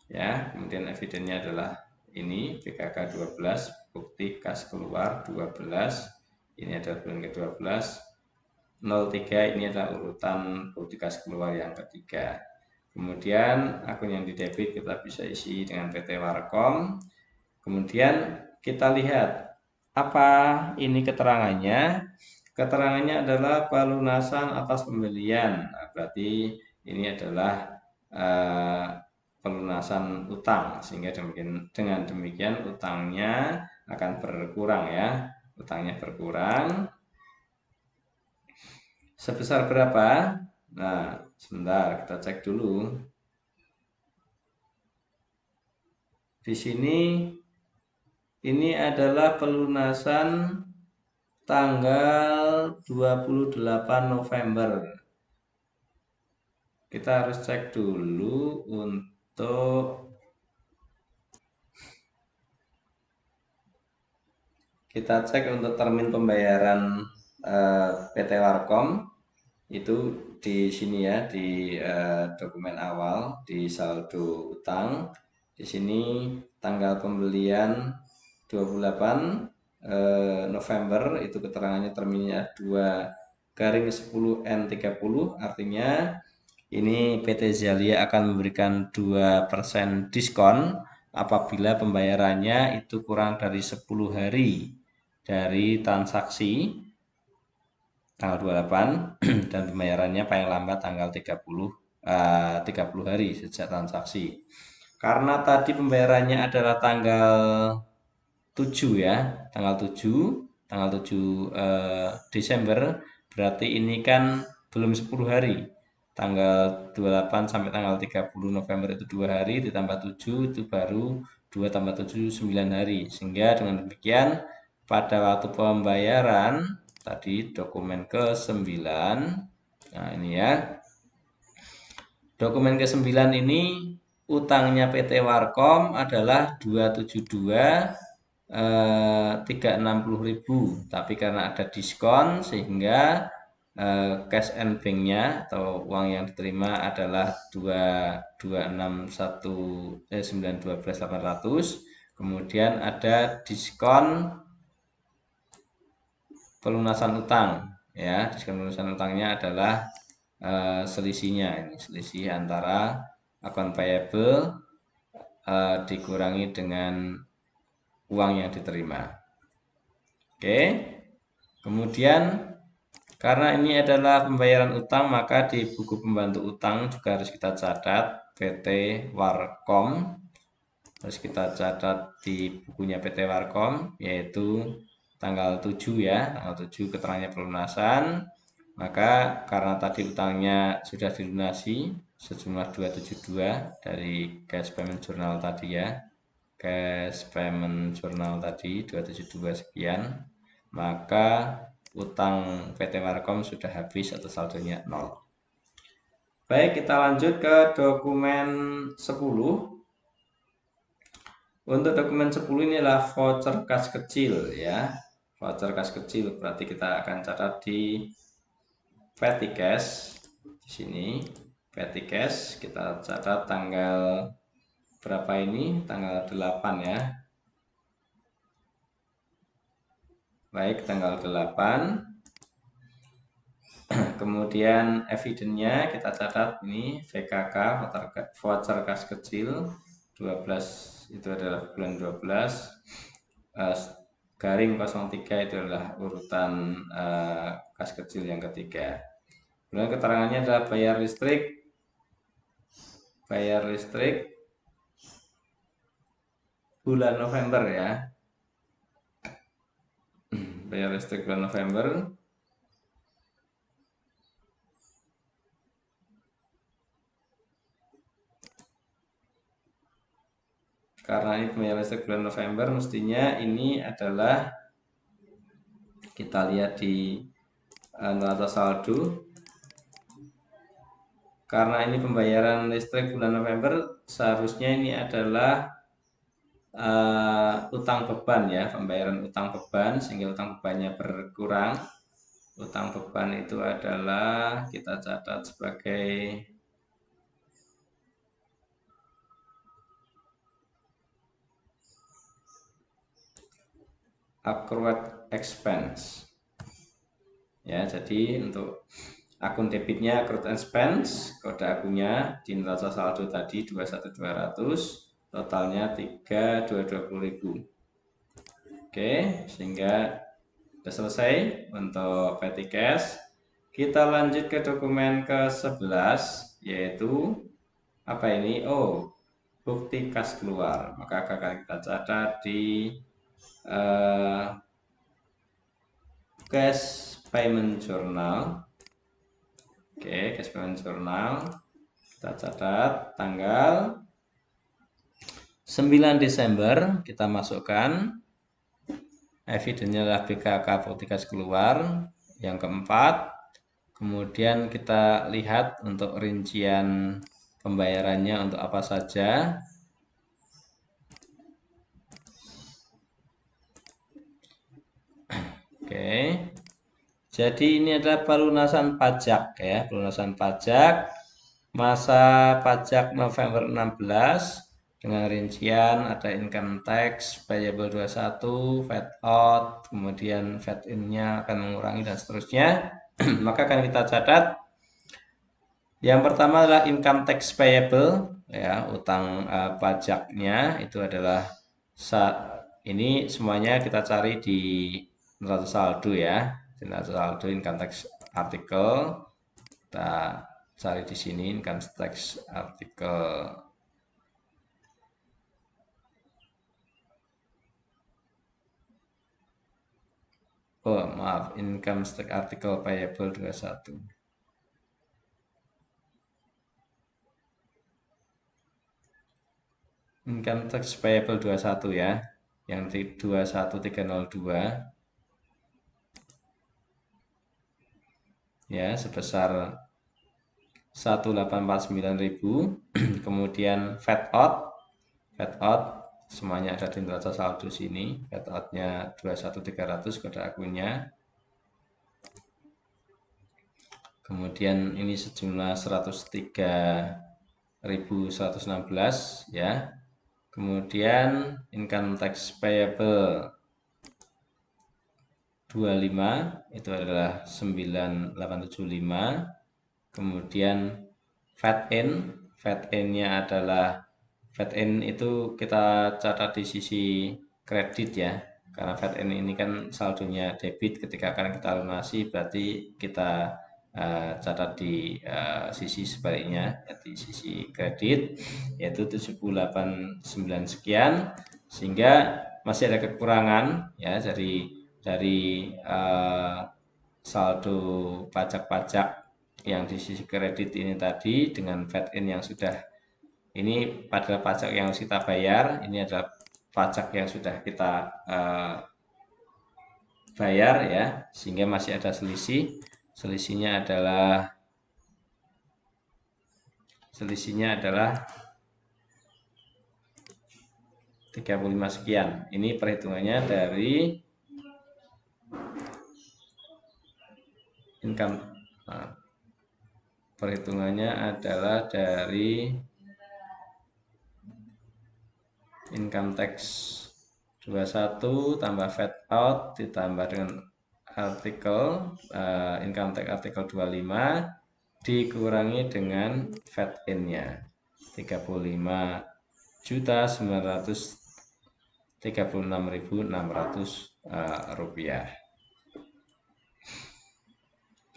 ya, kemudian evidennya adalah ini BKK 12, bukti kas keluar 12, ini adalah bulan ke-12, 03 ini adalah urutan bukti kas keluar yang ketiga. Kemudian akun yang di debit kita bisa isi dengan PT Warkom. Kemudian kita lihat apa ini keterangannya. Keterangannya adalah pelunasan atas pembelian. Nah, berarti ini adalah pelunasan utang, sehingga dengan demikian utangnya akan berkurang ya. Utangnya berkurang sebesar berapa? Nah, sebentar kita cek dulu. Di sini ini adalah pelunasan tanggal 28 November. Kita harus cek dulu untuk termin pembayaran PT Warkom itu di sini ya, di dokumen awal di saldo utang. Di sini tanggal pembelian 28 November itu keterangannya terminnya 2/10N30, artinya ini PT Zalia akan memberikan 2% diskon apabila pembayarannya itu kurang dari 10 hari dari transaksi tanggal 28 dan pembayarannya paling lambat tanggal 30 hari sejak transaksi. Karena tadi pembayarannya adalah tanggal 7 ya, tanggal 7 Desember, berarti ini kan belum 10 hari. Tanggal 28 sampai tanggal 30 November itu 2 hari, ditambah 7 itu baru 2 tambah 7 9 hari. Sehingga dengan demikian pada waktu pembayaran tadi dokumen ke-9, nah ini ya, dokumen ke-9 ini utangnya PT Warkom adalah 272.360.000, tapi karena ada diskon sehingga cash and bank-nya atau uang yang diterima adalah 912.800, kemudian ada diskon pelunasan utang ya, diskon pelunasan utangnya adalah selisihnya, ini selisih antara account payable dikurangi dengan uang yang diterima. Oke, kemudian karena ini adalah pembayaran utang, maka di buku pembantu utang juga harus kita catat PT Warkom, harus kita catat di bukunya PT Warkom, yaitu tanggal 7 ya, tanggal 7 keterangannya pelunasan. Maka karena tadi utangnya sudah dilunasi sejumlah 272 dari cash payment journal tadi ya, cash payment journal tadi 272 sekian, maka utang PT Warkom sudah habis atau saldonya 0. Baik, kita lanjut ke dokumen 10. Untuk dokumen 10 ini adalah voucher kas kecil ya. Voucher kas kecil berarti kita akan catat di petty cash. Di sini petty cash kita catat tanggal berapa ini? Tanggal 8 ya. Baik, tanggal 8. Kemudian evidence-nya kita catat ini VKK voucher kas kecil 12 itu adalah bulan 12, garing 03 itu adalah urutan kas kecil yang ketiga. Kemudian keterangannya adalah bayar listrik bulan November ya, bayar listrik bulan November. Karena ini pembayaran listrik bulan November, mestinya ini adalah kita lihat di neraca saldo. Karena ini pembayaran listrik bulan November, seharusnya ini adalah utang beban ya, pembayaran utang beban, sehingga utang bebannya berkurang. Utang beban itu adalah kita catat sebagai accrued expense ya. Jadi untuk akun debitnya accrued expense, kode akunnya di neraca saldo tadi 21.200, totalnya 3.220.000. Oke, sehingga sudah selesai untuk petty cash. Kita lanjut ke dokumen ke-11, yaitu apa ini? Oh, bukti kas keluar. Maka akan kita catat di cash payment journal. Oke, cash payment journal kita catat tanggal 9 Desember, kita masukkan evidence-nya adalah BKK bukti kas keluar yang keempat. Kemudian kita lihat untuk rincian pembayarannya untuk apa saja. Oke, jadi ini adalah pelunasan pajak ya, pelunasan pajak masa pajak November 16 dengan rincian ada income tax payable 21, VAT out, kemudian VAT in-nya akan mengurangi dan seterusnya. Maka akan kita catat yang pertama adalah income tax payable ya, utang pajaknya itu adalah ini semuanya kita cari di neraca saldo ya, di neraca saldo income tax artikel kita cari di sini income tax artikel income tax artikel payable 21. Income tax payable 21 ya, yang 21302 ya, sebesar 1.849.000. Kemudian VAT out semuanya ada di neraca saldo sini. VAT out-nya 21.300 kode akunnya. Kemudian ini sejumlah 103.116 ya. Kemudian income tax payable 25 itu adalah 9.875. Kemudian fat in-nya adalah fat in itu kita catat di sisi kredit ya. Karena fat in ini kan saldonya debit, ketika akan kita lunasi berarti kita catat di sisi sebaliknya, di sisi kredit, yaitu 789 sekian, sehingga masih ada kekurangan ya dari saldo pajak-pajak yang di sisi kredit ini tadi dengan fat in yang sudah, ini pada pajak yang harus kita bayar, ini adalah pajak yang sudah kita bayar ya, sehingga masih ada selisih. Selisihnya adalah 35 sekian. Ini perhitungannya dari income, perhitungannya adalah dari income tax 21 tambah VAT out ditambah dengan artikel income tax artikel 25 dikurangi dengan VAT in-nya 35.936.600 rupiah.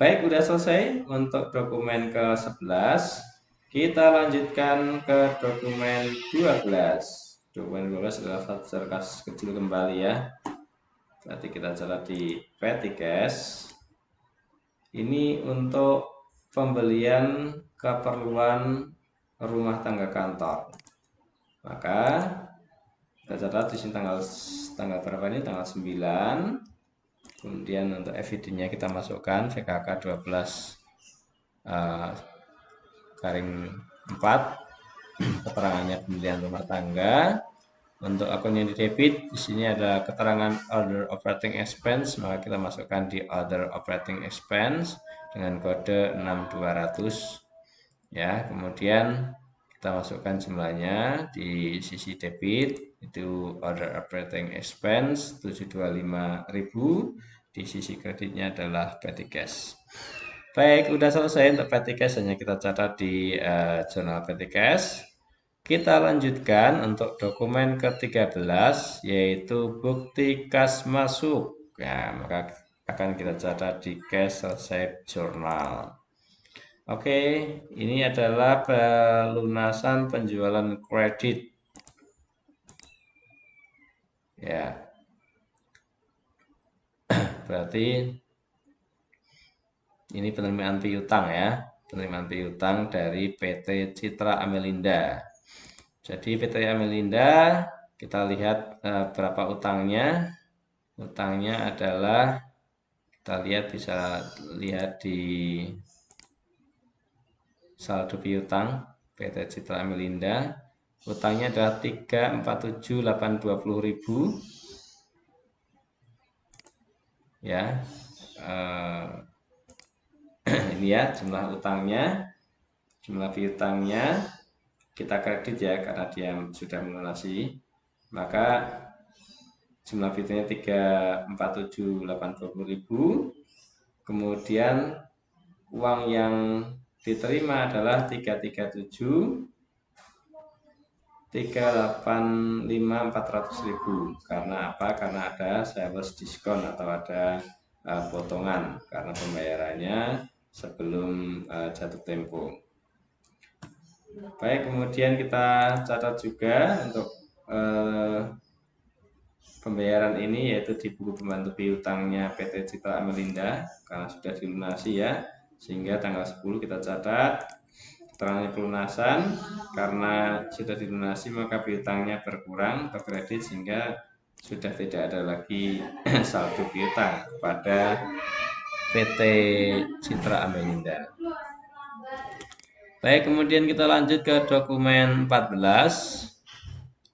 Baik, udah selesai untuk dokumen ke-11. Kita lanjutkan ke dokumen 12. Dokumen 12 adalah voucher kas kecil kembali ya. Berarti kita catat di petty cash. Ini untuk pembelian keperluan rumah tangga kantor. Maka kita catat di sini tanggal berapa ini? Tanggal 9. Kemudian untuk evidennya kita masukkan VKK 12 garing 4, keterangannya pembelian rumah tangga. Untuk akun yang di debit, di sini ada keterangan other operating expense, maka kita masukkan di other operating expense dengan kode 6200 ya. Kemudian kita masukkan jumlahnya di sisi debit, itu other operating expense 725.000, di sisi kreditnya adalah petty cash. Baik, udah selesai untuk petty cash, hanya kita catat di jurnal petty cash. Kita lanjutkan untuk dokumen ke-13, yaitu bukti kas masuk. Ya, maka akan kita catat di cash receipt journal. Oke, ini adalah pelunasan penjualan kredit. Ya, berarti ini penerimaan piutang ya, penerimaan piutang dari PT Citra Amelinda. Jadi PT Amelinda, kita lihat berapa utangnya. Utangnya adalah, kita bisa lihat di saldo piutang PT Citra Amelinda. Utangnya adalah 347.820.000 ya. Ini ya jumlah utangnya, jumlah piutangnya kita kredit ya karena dia sudah melunasi, maka jumlah piutangnya 347.820.000. Kemudian uang yang diterima adalah 385.400.000. Karena apa? Karena ada sales diskon atau ada potongan karena pembayarannya sebelum jatuh tempo. Baik, kemudian kita catat juga untuk pembayaran ini, yaitu di buku pembantu piutangnya PT Citra Amelinda karena sudah dilunasi ya, sehingga tanggal 10 kita catat keterangan pelunasan. Karena sudah dilunasi maka piutangnya berkurang ke kredit, sehingga sudah tidak ada lagi saldo piutang pada PT Citra Amelinda. Baik, kemudian kita lanjut ke dokumen 14.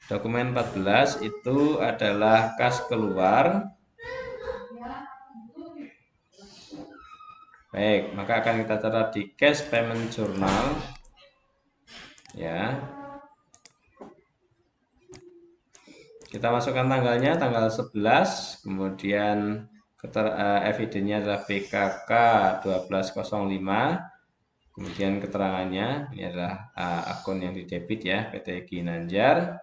Dokumen 14 itu adalah kas keluar. Baik, maka akan kita catat di cash payment journal ya. Kita masukkan tanggalnya, tanggal 11, kemudian evidennya adalah BKK 1205 Kemudian keterangannya ini adalah akun yang didebit ya, PT Ginanjar,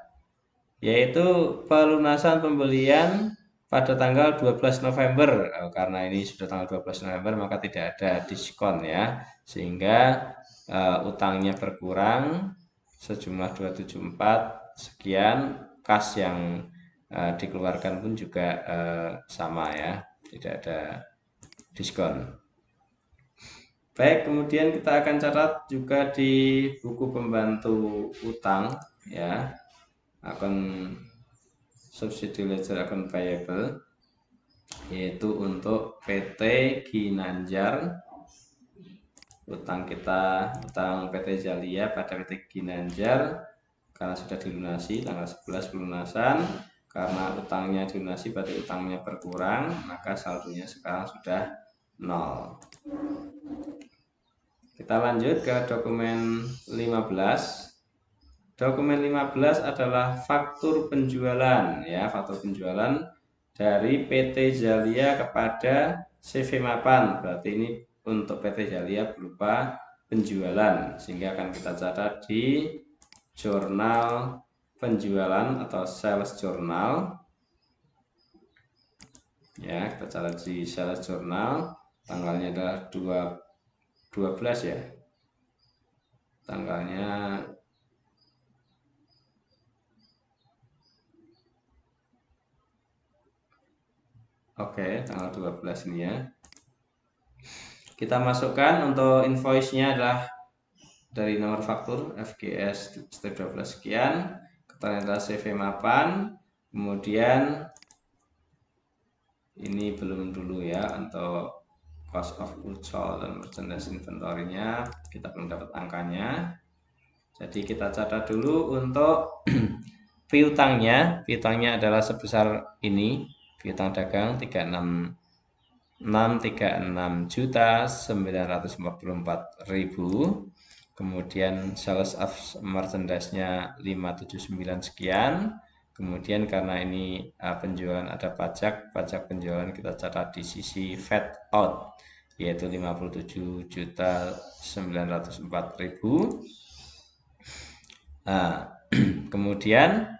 yaitu pelunasan pembelian pada tanggal 12 November. Karena ini sudah tanggal 12 November maka tidak ada diskon ya, sehingga utangnya berkurang sejumlah 274 sekian, kas yang dikeluarkan pun juga sama ya, tidak ada diskon. Baik, kemudian kita akan catat juga di buku pembantu utang ya, akun subsidi ledger akun payable, yaitu untuk PT Ginanjar, utang PT Jalia pada PT Ginanjar karena sudah dilunasi tanggal 11 pelunasan. Karena utangnya dilunasi berarti utangnya berkurang, maka saldonya sekarang sudah 0. Kita lanjut ke dokumen 15. Dokumen 15 adalah faktur penjualan ya, faktur penjualan dari PT Jalia kepada CV Mapan. Berarti ini untuk PT Jalia berupa penjualan, sehingga akan kita catat di jurnal penjualan atau sales journal. Ya, kita catat di sales journal, tanggalnya adalah 12 ya. Tanggalnya oke, tanggal 12 ini ya. Kita masukkan untuk invoice-nya adalah dari nomor faktur FGS step 12 sekian, keterangan adalah CV Mapan, kemudian ini belum dulu ya, untuk cost of goods sold dan merchandise inventory-nya kita belum dapat angkanya. Jadi kita catat dulu untuk piutangnya. Piutangnya adalah sebesar ini, piutang dagang 636.944.000. Kemudian sales of merchandise-nya 579 sekian. Kemudian karena ini penjualan ada pajak penjualan kita catat di sisi VAT out, yaitu 57.904.000. Nah, kemudian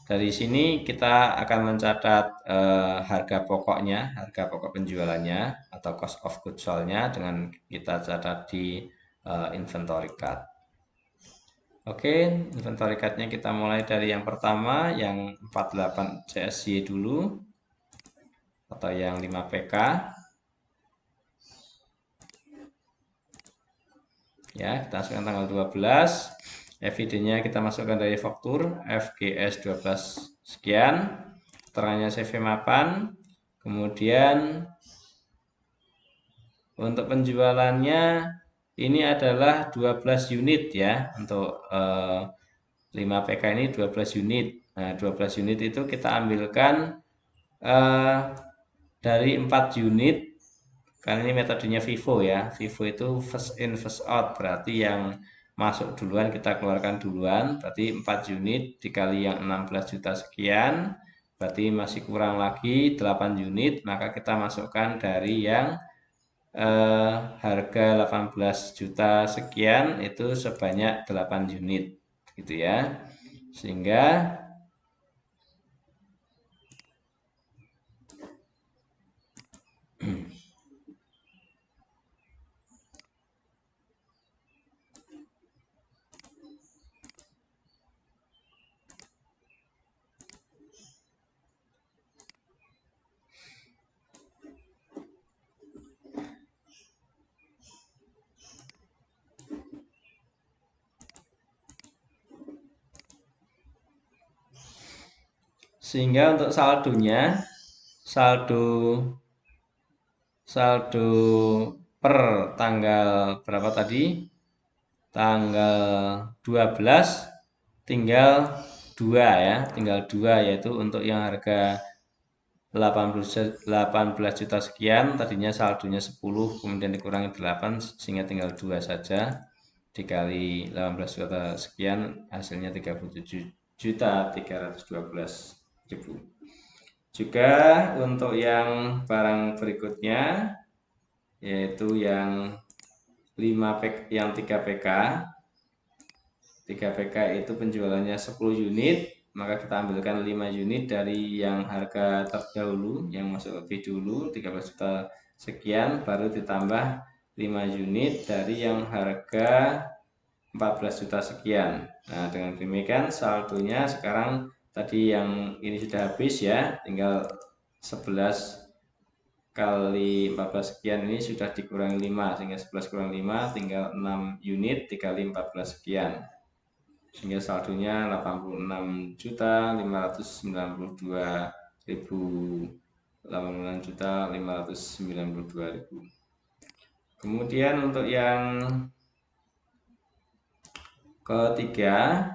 dari sini kita akan mencatat harga pokok penjualannya atau cost of goods sold-nya dengan kita catat di inventory card. Oke, inventory card-nya kita mulai dari yang pertama, yang 48 CSY dulu, atau yang 5 PK. Ya, kita masukkan tanggal 12. FID-nya kita masukkan dari faktur FGS 12 sekian, keterangannya CV Mapan. Kemudian untuk penjualannya ini adalah 12 unit ya, untuk 5 PK ini 12 unit. Nah, 12 unit itu kita ambilkan dari 4 unit, karena ini metodenya FIFO ya. FIFO itu first in first out, berarti yang masuk duluan kita keluarkan duluan. Berarti 4 unit dikali yang 16 juta sekian, berarti masih kurang lagi 8 unit. Maka kita masukkan dari yang harga 18 juta sekian itu sebanyak 8 unit gitu ya. Sehingga untuk saldonya, saldo per tanggal berapa tadi? Tanggal 12 tinggal 2 ya, yaitu untuk yang harga 18 juta sekian, tadinya saldonya 10, kemudian dikurangi 8 sehingga tinggal 2 saja, dikali 18 juta sekian hasilnya 37.312.000. Juga untuk yang barang berikutnya, yaitu yang yang 3 PK. 3 PK itu penjualannya 10 unit, maka kita ambilkan 5 unit dari yang harga terdahulu, yang masuk lebih dulu 13 juta sekian, baru ditambah 5 unit dari yang harga 14 juta sekian. Nah, dengan demikian saldonya sekarang tadi yang ini sudah habis ya, tinggal 11 kali 14 sekian ini sudah dikurangi 5, sehingga 11 kurang 5 tinggal 6 unit dikali 14 sekian, sehingga saldonya 86.592.000, 86.592.000. Kemudian untuk yang ketiga,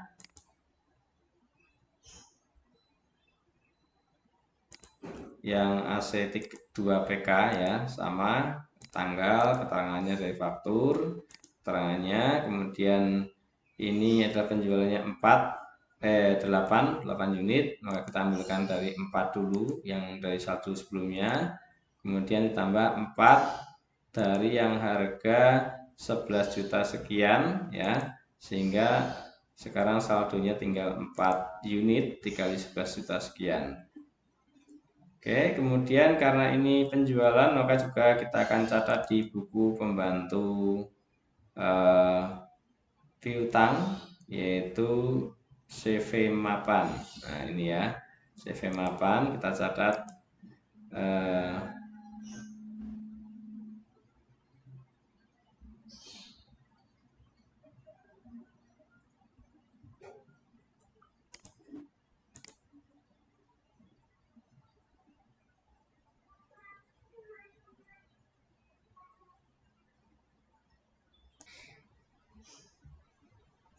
yang AC 2 PK ya, sama tanggal, keterangannya dari faktur, keterangannya, kemudian ini adalah penjualannya 8 unit, maka kita ambilkan dari 4 dulu yang dari saldo sebelumnya, kemudian ditambah 4 dari yang harga 11 juta sekian ya, sehingga sekarang saldonya tinggal 4 unit dikali 11 juta sekian. Oke, kemudian karena ini penjualan, maka juga kita akan catat di buku pembantu piutang, yaitu CV mapan. Nah, ini ya, CV mapan kita catat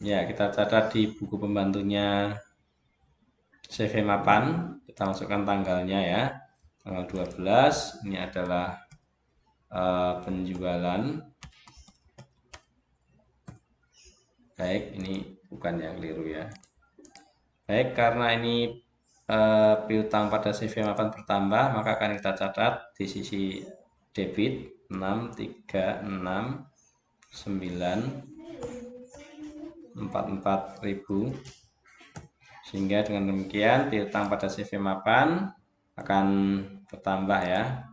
ya, kita catat di buku pembantunya CV mapan, kita masukkan tanggalnya ya, tanggal 12, ini adalah penjualan. Baik, ini bukan yang keliru ya. Baik, karena ini piutang pada CV mapan bertambah, maka akan kita catat di sisi debit 636.944.000, sehingga dengan demikian piutang pada CV mapan akan bertambah ya.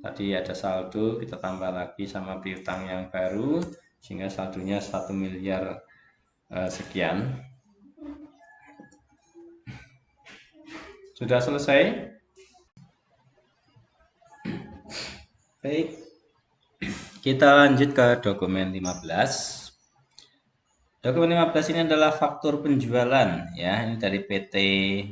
Tadi ada saldo, kita tambah lagi sama piutang yang baru, sehingga saldonya 1 miliar sekian. Sudah selesai? Baik, kita lanjut ke dokumen 15. Dokumen 15 ini adalah faktur penjualan ya. Ini dari PT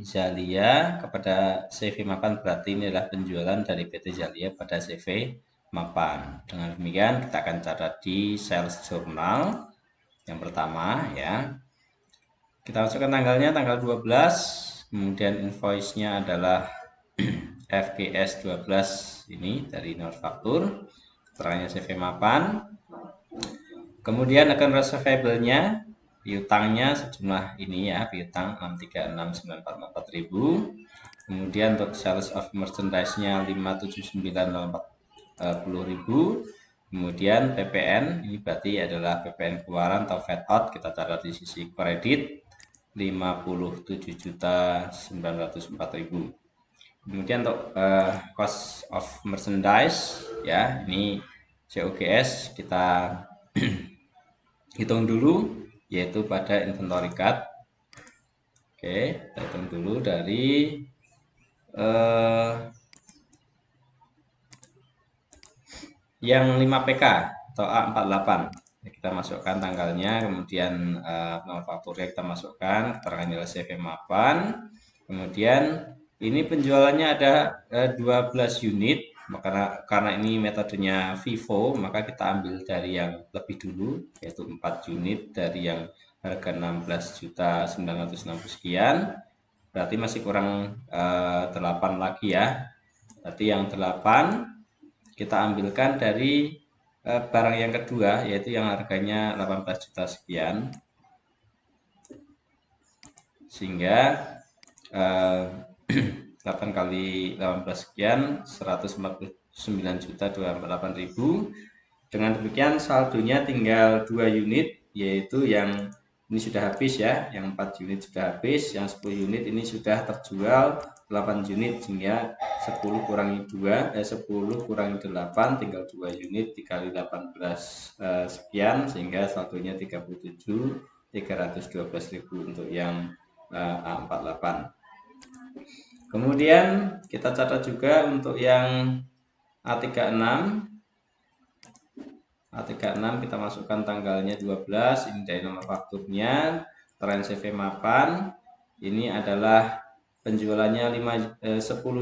Zalia kepada CV Mapan, berarti ini adalah penjualan dari PT Zalia pada CV Mapan. Dengan demikian kita akan catat di sales journal yang pertama ya. Kita masukkan tanggalnya tanggal 12, kemudian invoice-nya adalah FGS 12 ini dari nomor faktur, keterangannya CV Mapan. Kemudian akan receivable-nya, piutangnya sejumlah ini ya, piutang 636.944.000. Kemudian untuk sales of merchandise-nya 579.040.000. Kemudian PPN, ini berarti adalah PPN keluaran atau VAT out, kita catat di sisi kredit 57.904.000. Kemudian untuk cost of merchandise ya, ini COGS kita hitung dulu, yaitu pada inventory card. Oke, kita hitung dulu dari yang 5 PK atau A48. Kita masukkan tanggalnya, kemudian nomor fakturnya kita masukkan, keterangan nilai CV mapan. Kemudian ini penjualannya ada 12 unit. Karena ini metodenya FIFO, maka kita ambil dari yang lebih dulu, yaitu 4 unit dari yang harga 16.960 sekian. Berarti masih kurang 8 lagi ya. Berarti yang 8 kita ambilkan dari barang yang kedua, yaitu yang harganya 18 juta sekian, sehingga 8 kali 18 sekian 149.248.000. Dengan demikian saldonya tinggal 2 unit, yaitu yang ini sudah habis ya, yang 4 unit sudah habis, yang 10 unit ini sudah terjual 8 unit, sehingga 10 kurangi 2, 10 kurangi 8, tinggal 2 unit dikali 18 sekian, sehingga saldonya 37.312.000 untuk yang A48. Kemudian kita catat juga untuk yang A36. A36 kita masukkan tanggalnya 12, ini dari nomor fakturnya, tren CV mapan. Ini adalah penjualannya 10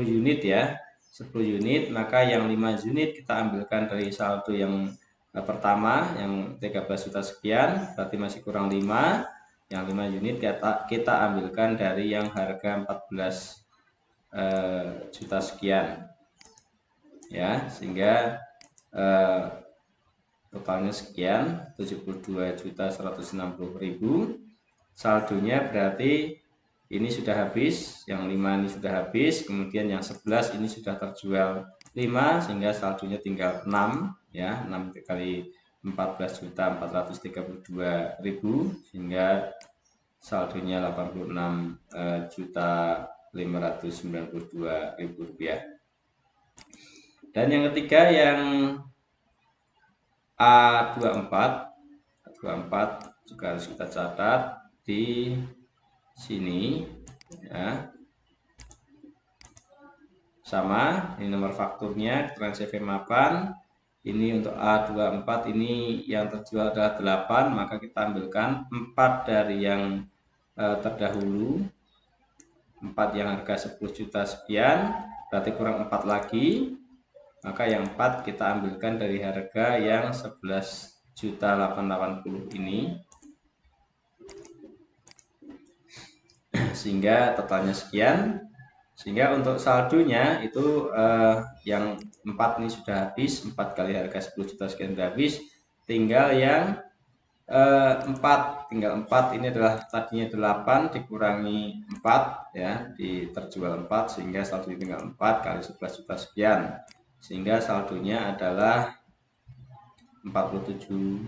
unit ya. 10 unit, maka yang 5 unit kita ambilkan dari saldo yang pertama yang 13 juta sekian, berarti masih kurang 5. Yang 5 unit kita ambilkan dari yang harga 14 juta sekian ya, sehingga totalnya sekian 72.160.000. saldonya berarti ini sudah habis, yang 5 ini sudah habis, kemudian yang 11 ini sudah terjual 5, sehingga saldonya tinggal 6 ya, 6 kali 14.432.000, sehingga saldonya 86.592.000 rupiah. Dan yang ketiga yang A24 juga harus kita catat di sini ya. Sama, ini nomor fakturnya, keterangan CV mapan. Ini untuk A24 ini yang terjual adalah 8, maka kita ambilkan 4 dari yang terdahulu, 4 yang harga 10 juta sekian, berarti kurang 4 lagi, maka yang 4 kita ambilkan dari harga yang 11.880 ini, sehingga totalnya sekian. Sehingga untuk saldonya itu yang 4 ini sudah habis, 4 kali harga 10 juta sekian sudah habis, tinggal yang 4 ini adalah tadinya 8 dikurangi 4 ya, terjual 4, sehingga saldo tinggal 4 kali 11 juta sekian, sehingga saldonya adalah 47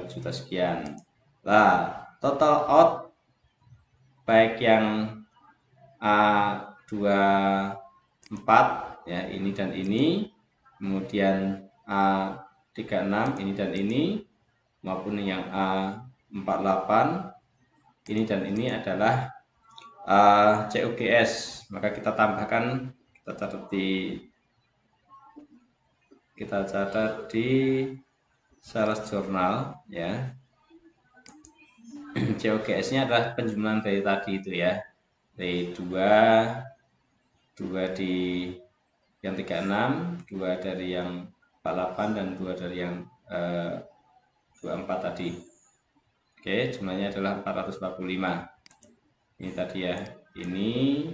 juta sekian. Nah, total out baik yang A24 ya, ini dan ini, kemudian A36 ini dan ini, maupun yang A48 ini dan ini adalah COGS. Maka kita tambahkan, kita catat di sales journal ya. COGS-nya adalah penjumlahan dari tadi itu ya, dari 2 di yang 36, 2 dari yang 48, dan 2 dari yang 24 tadi. Oke, jumlahnya adalah 445. Ini tadi ya, ini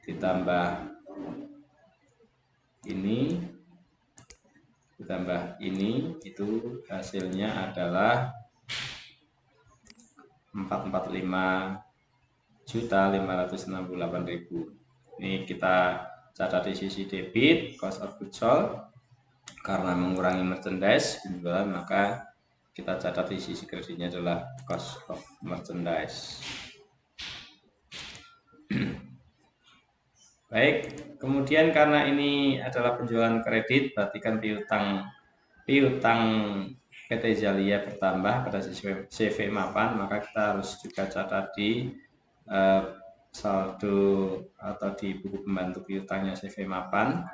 ditambah ini itu hasilnya adalah 445.568.000. Ini kita catat di sisi debit, cost of goods sold, karena mengurangi merchandise penjualan, maka kita catat di sisi kreditnya adalah cost of merchandise. Baik, kemudian karena ini adalah penjualan kredit, berarti kan piutang PT Zalia bertambah pada CV mapan, maka kita harus juga catat di saldo atau di buku pembantu piutangnya CV mapan.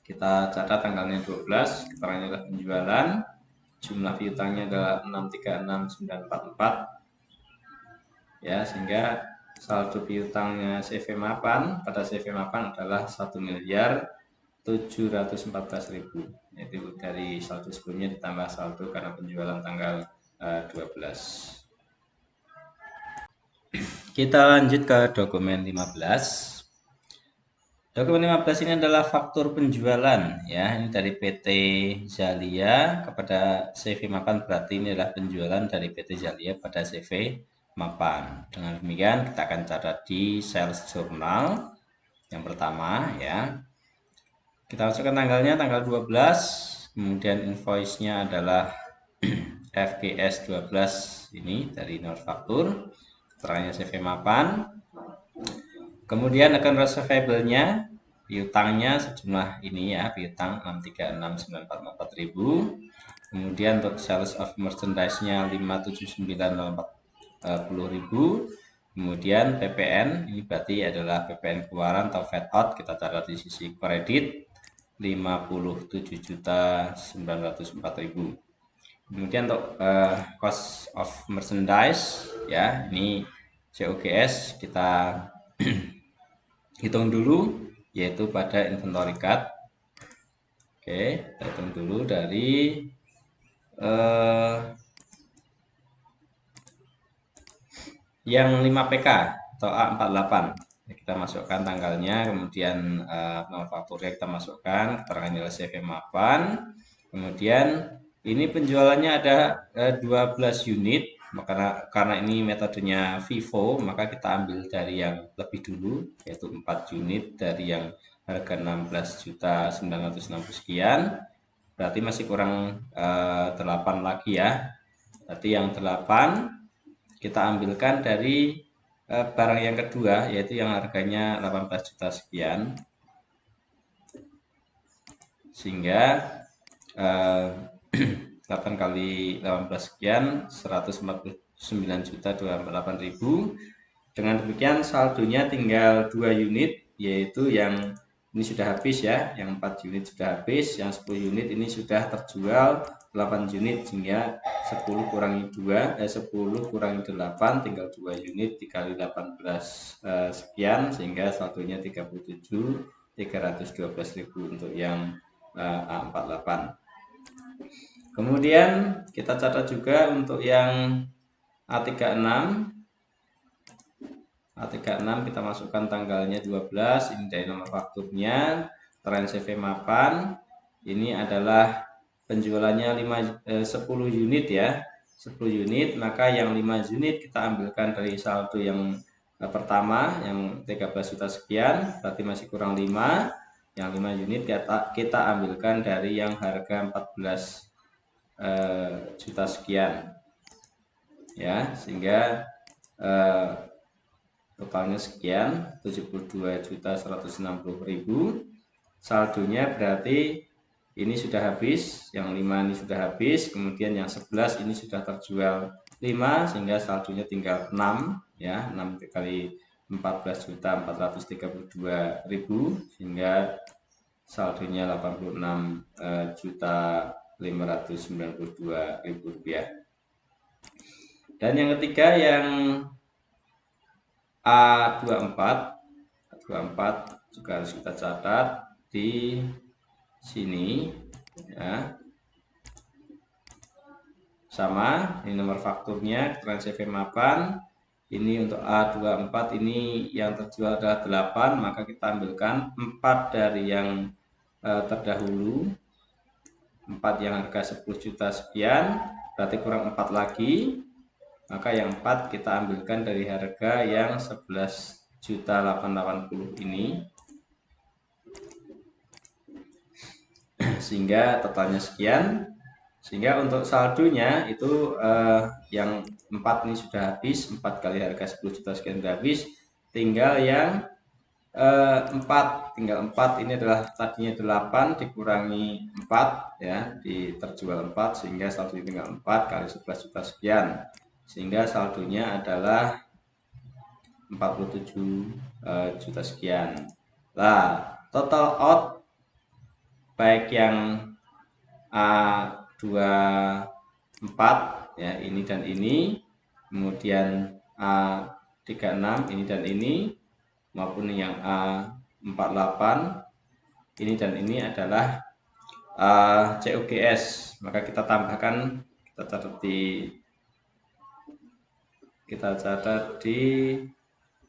Kita catat tanggalnya 12, keterangannya adalah penjualan, jumlah piutangnya adalah 636.944 ya, sehingga saldo piutangnya CV mapan pada CV mapan adalah 1.714.000, yaitu dari saldo sebelumnya ditambah saldo karena penjualan tanggal 12. Kita lanjut ke dokumen 15. Dokumen 15 ini adalah faktur penjualan ya, ini dari PT Zalia kepada CV mapan, berarti ini adalah penjualan dari PT Zalia pada CV mapan. Dengan demikian kita akan catat di sales journal yang pertama ya. Kita masukkan tanggalnya tanggal 12, Kemudian invoice-nya adalah FGS 12 ini dari manufaktur, keterangannya CV mapan. Kemudian akan receivable-nya, piutangnya sejumlah ini ya, piutang 636.944.000. Kemudian untuk sales of merchandise-nya 579.040.000. Kemudian PPN ini berarti adalah PPN keluaran atau VAT out, kita catat di sisi kredit 57.904.000. Kemudian untuk cost of merchandise ya, ini COGS kita hitung dulu, yaitu pada inventory card. Oke, kita hitung dulu dari yang 5PK atau A48. Kita masukkan tanggalnya, kemudian manufakturnya kita masukkan, keterangan nilai CV mapan. Kemudian ini penjualannya ada 12 unit, karena ini metodenya FIFO, maka kita ambil dari yang lebih dulu, yaitu 4 unit dari yang harga 16.960 sekian. Berarti masih kurang 8 lagi ya. Berarti yang 8 kita ambilkan dari barang yang kedua, yaitu yang harganya 18 juta sekian, sehingga 8 kali 18 sekian 149.248.000. Dengan demikian saldonya tinggal 2 unit, yaitu yang ini sudah habis ya, yang 4 unit sudah habis, yang 10 unit ini sudah terjual 8 unit, sehingga 10 kurangi 2, 10 kurangi 8 tinggal 2 unit dikali 18 sekian, sehingga saldonya 37.312.000 untuk yang A48. Kemudian kita catat juga untuk yang A36. A36 kita masukkan tanggalnya 12, ini dari nomor fakturnya, keterangan CV mapan. Ini adalah penjualannya 10 unit ya, 10 unit, maka yang 5 unit kita ambilkan dari saldo yang pertama yang 13 juta sekian, berarti masih kurang 5. Yang 5 unit kita ambilkan dari yang harga 14 juta sekian ya, sehingga totalnya sekian 72.160.000. Saldonya berarti ini sudah habis, yang 5 ini sudah habis, kemudian yang 11 ini sudah terjual 5, sehingga saldonya tinggal 6 ya, 6 kali 14.432.000, sehingga saldonya 86.592.000 rupiah. Dan yang ketiga yang A24 juga harus kita catat di sini ya. Sama, ini nomor fakturnya, keterangan CV mapan. Ini untuk A24 ini yang terjual adalah 8, maka kita ambilkan 4 dari yang terdahulu, 4 yang harga 10 juta sekian, berarti kurang 4 lagi, maka yang 4 kita ambilkan dari harga yang 11.880 ini, sehingga totalnya sekian. Sehingga untuk saldonya itu yang 4 ini sudah habis, 4 kali harga 10 juta sekian sudah habis, tinggal yang 4, tinggal 4 ini adalah tadinya 8 dikurangi 4 ya, terjual 4, sehingga saldonya tinggal 4 kali 11 juta sekian, sehingga saldonya adalah 47 juta sekian. Nah, total out baik yang A24 ya, ini dan ini, kemudian A36 ini dan ini, maupun yang A48 ini dan ini adalah COGS. Maka kita tambahkan, kita catat di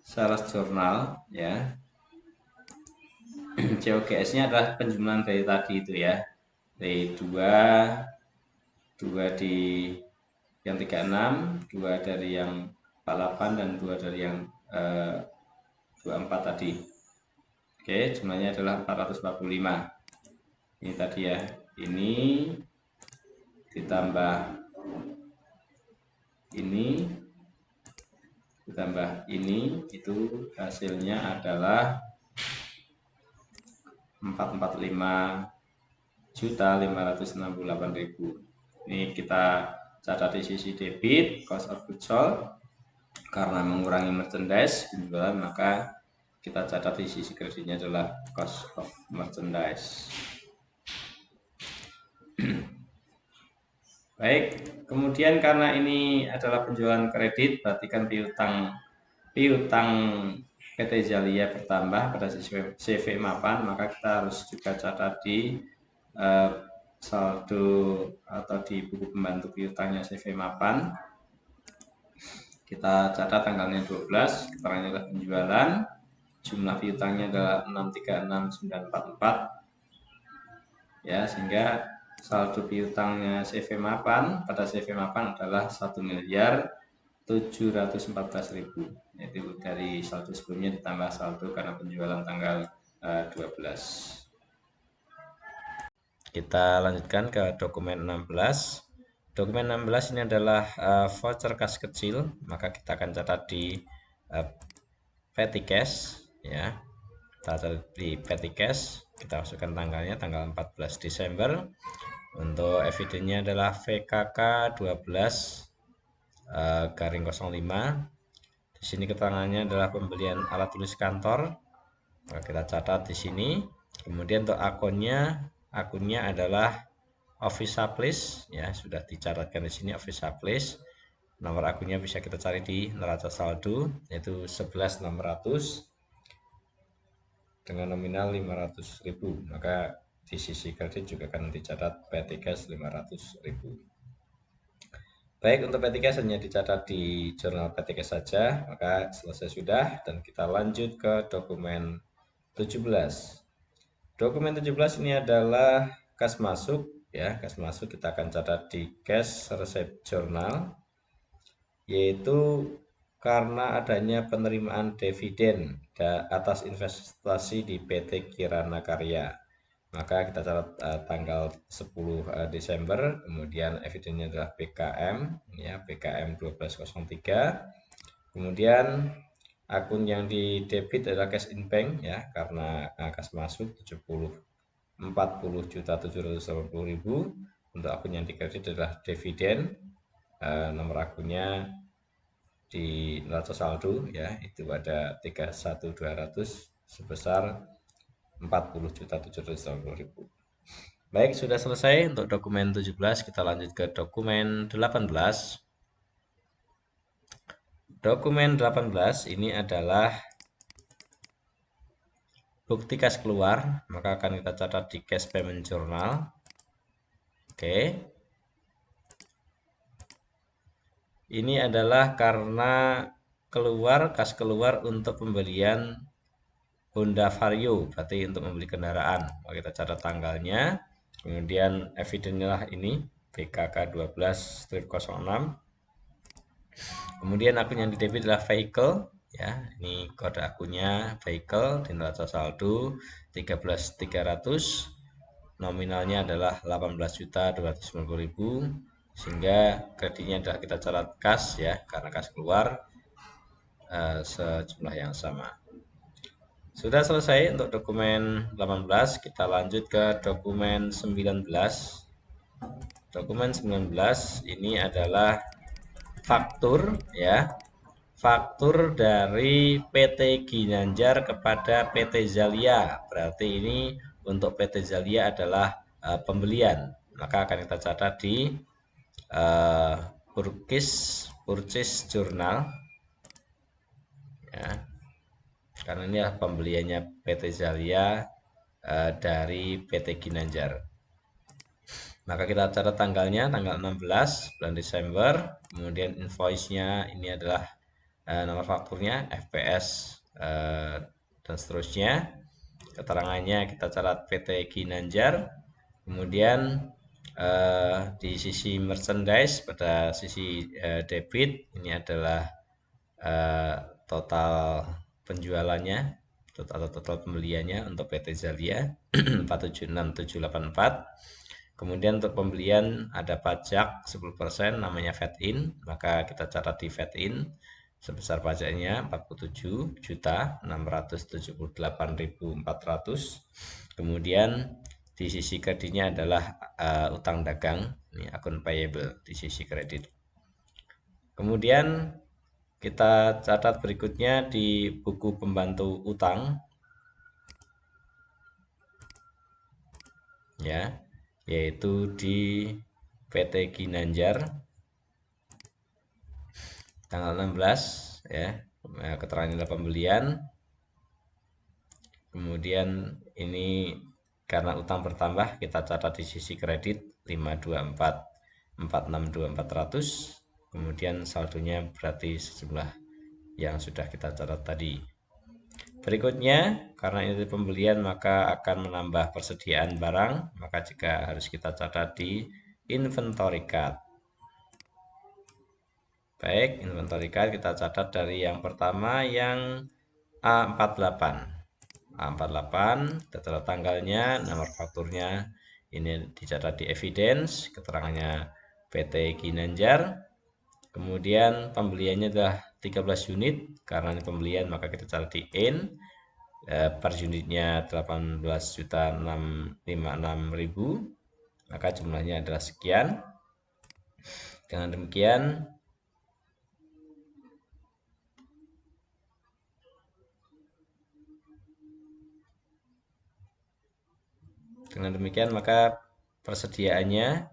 sales journal ya. COGS-nya adalah penjumlahan dari tadi itu ya, dari 2 di yang 36, 2 dari yang 48, dan 2 dari yang 24 tadi. Oke, jumlahnya adalah 445. Ini tadi ya. ini ditambah ini ditambah ini, itu hasilnya adalah 445.568.000. Ini kita catat di sisi debit, cost of goods sold, karena mengurangi merchandise penjualan, maka kita catat di sisi kreditnya adalah cost of merchandise. Baik, kemudian karena ini adalah penjualan kredit, berarti kan piutang PT Zalia bertambah pada CV mapan, maka kita harus juga catat di saldo atau di buku pembantu piutangnya CV mapan. Kita catat tanggalnya 12, keterangannya adalah penjualan, jumlah piutangnya adalah 636.944, ya, sehingga saldo piutangnya CV mapan pada CV mapan adalah 1.714.000, yaitu dari saldo sebelumnya ditambah saldo karena penjualan tanggal 12. Kita lanjutkan ke dokumen 16. Dokumen 16 ini adalah voucher kas kecil, maka kita akan catat di petty cash, ya. Kita catat di petty cash, kita masukkan tanggalnya tanggal 14 Desember. Untuk evidennya adalah VKK 12 garing 05. Di sini keterangannya adalah pembelian alat tulis kantor, maka kita catat di sini. Kemudian untuk akunnya adalah office supplies, ya, sudah dicatatkan di sini office supplies. Nomor akunnya bisa kita cari di neraca saldo, yaitu 11.600 dengan nominal 500.000, maka di sisi kredit juga akan dicatat petty cash 500.000. Baik, untuk petty cash hanya dicatat di jurnal petty cash saja, maka selesai sudah, dan kita lanjut ke dokumen 17. Dokumen 17 ini adalah kas masuk, ya. Kas masuk kita akan catat di cash receipt journal, yaitu karena adanya penerimaan dividen atas investasi di PT Kirana Karya, maka kita catat tanggal 10 Desember. Kemudian evidennya adalah BKM, ya, BKM 1203. Kemudian akun yang di debit adalah cash in bank, ya, karena kas masuk 40.780.000. Untuk akun yang di kredit adalah dividen, nomor akunnya di neraca saldo, ya, itu ada 31.200 sebesar 40.780.000. Baik, sudah selesai untuk dokumen 17. Kita lanjut ke dokumen 18. Dokumen 18 ini adalah bukti kas keluar, maka akan kita catat di cash payment journal. Oke. Ini adalah karena kas keluar untuk pembelian Honda Vario, berarti untuk membeli kendaraan. Maka kita catat tanggalnya. Kemudian evidennya ini BKK 12-06. Kemudian akun yang di debit adalah vehicle, ya. Ini kode akunnya vehicle di neraca saldo 13.300. Nominalnya adalah 18.250.000, sehingga kreditnya adalah kita catat kas, ya, karena kas keluar sejumlah yang sama. Sudah selesai untuk dokumen 18, kita lanjut ke dokumen 19. Dokumen 19 ini adalah faktur, ya. Faktur dari PT Ginanjar kepada PT Zalia. Berarti ini untuk PT Zalia adalah pembelian. Maka akan kita catat di purchase journal, ya. Karena ini adalah pembeliannya PT Zalia dari PT Ginanjar. Maka kita catat tanggalnya tanggal 16 bulan Desember. Kemudian invoice-nya ini adalah nomor fakturnya, FPS, dan seterusnya. Keterangannya kita catat PT Ginanjar. Kemudian di sisi merchandise pada sisi debit ini adalah total penjualannya, total pembeliannya untuk PT Zalia 476784. Kemudian untuk pembelian ada pajak 10% namanya VAT in, maka kita catat di VAT in sebesar pajaknya 47.678.400. Kemudian di sisi kreditnya adalah utang dagang, ini akun payable di sisi kredit. Kemudian kita catat berikutnya di buku pembantu utang ya, yaitu di PT Ginanjar tanggal 16 ya, keterangan nilai pembelian. Kemudian ini karena utang bertambah kita catat di sisi kredit 524.462.400. Kemudian saldonya berarti sejumlah yang sudah kita catat tadi. Berikutnya, karena ini pembelian maka akan menambah persediaan barang, maka juga harus kita catat di inventory card. Baik, inventory card kita catat dari yang pertama yang A48. A48, data tanggalnya, nomor fakturnya, ini dicatat di evidence, keterangannya PT Ginanjar. Kemudian pembeliannya adalah 13 unit, karena ini pembelian maka kita catat di in, per unitnya 18.656.000, maka jumlahnya adalah sekian. Dengan demikian maka persediaannya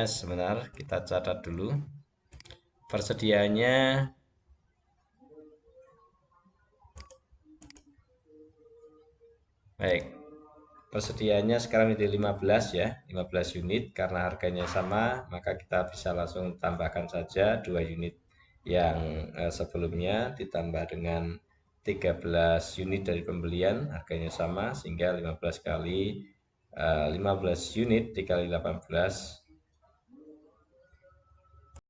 sebentar kita catat dulu. Persediaannya baik. Persediaannya sekarang jadi 15 ya, 15 unit. Karena harganya sama, maka kita bisa langsung tambahkan saja 2 unit yang sebelumnya ditambah dengan 13 unit dari pembelian, harganya sama, sehingga 15 kali 15 unit dikali 18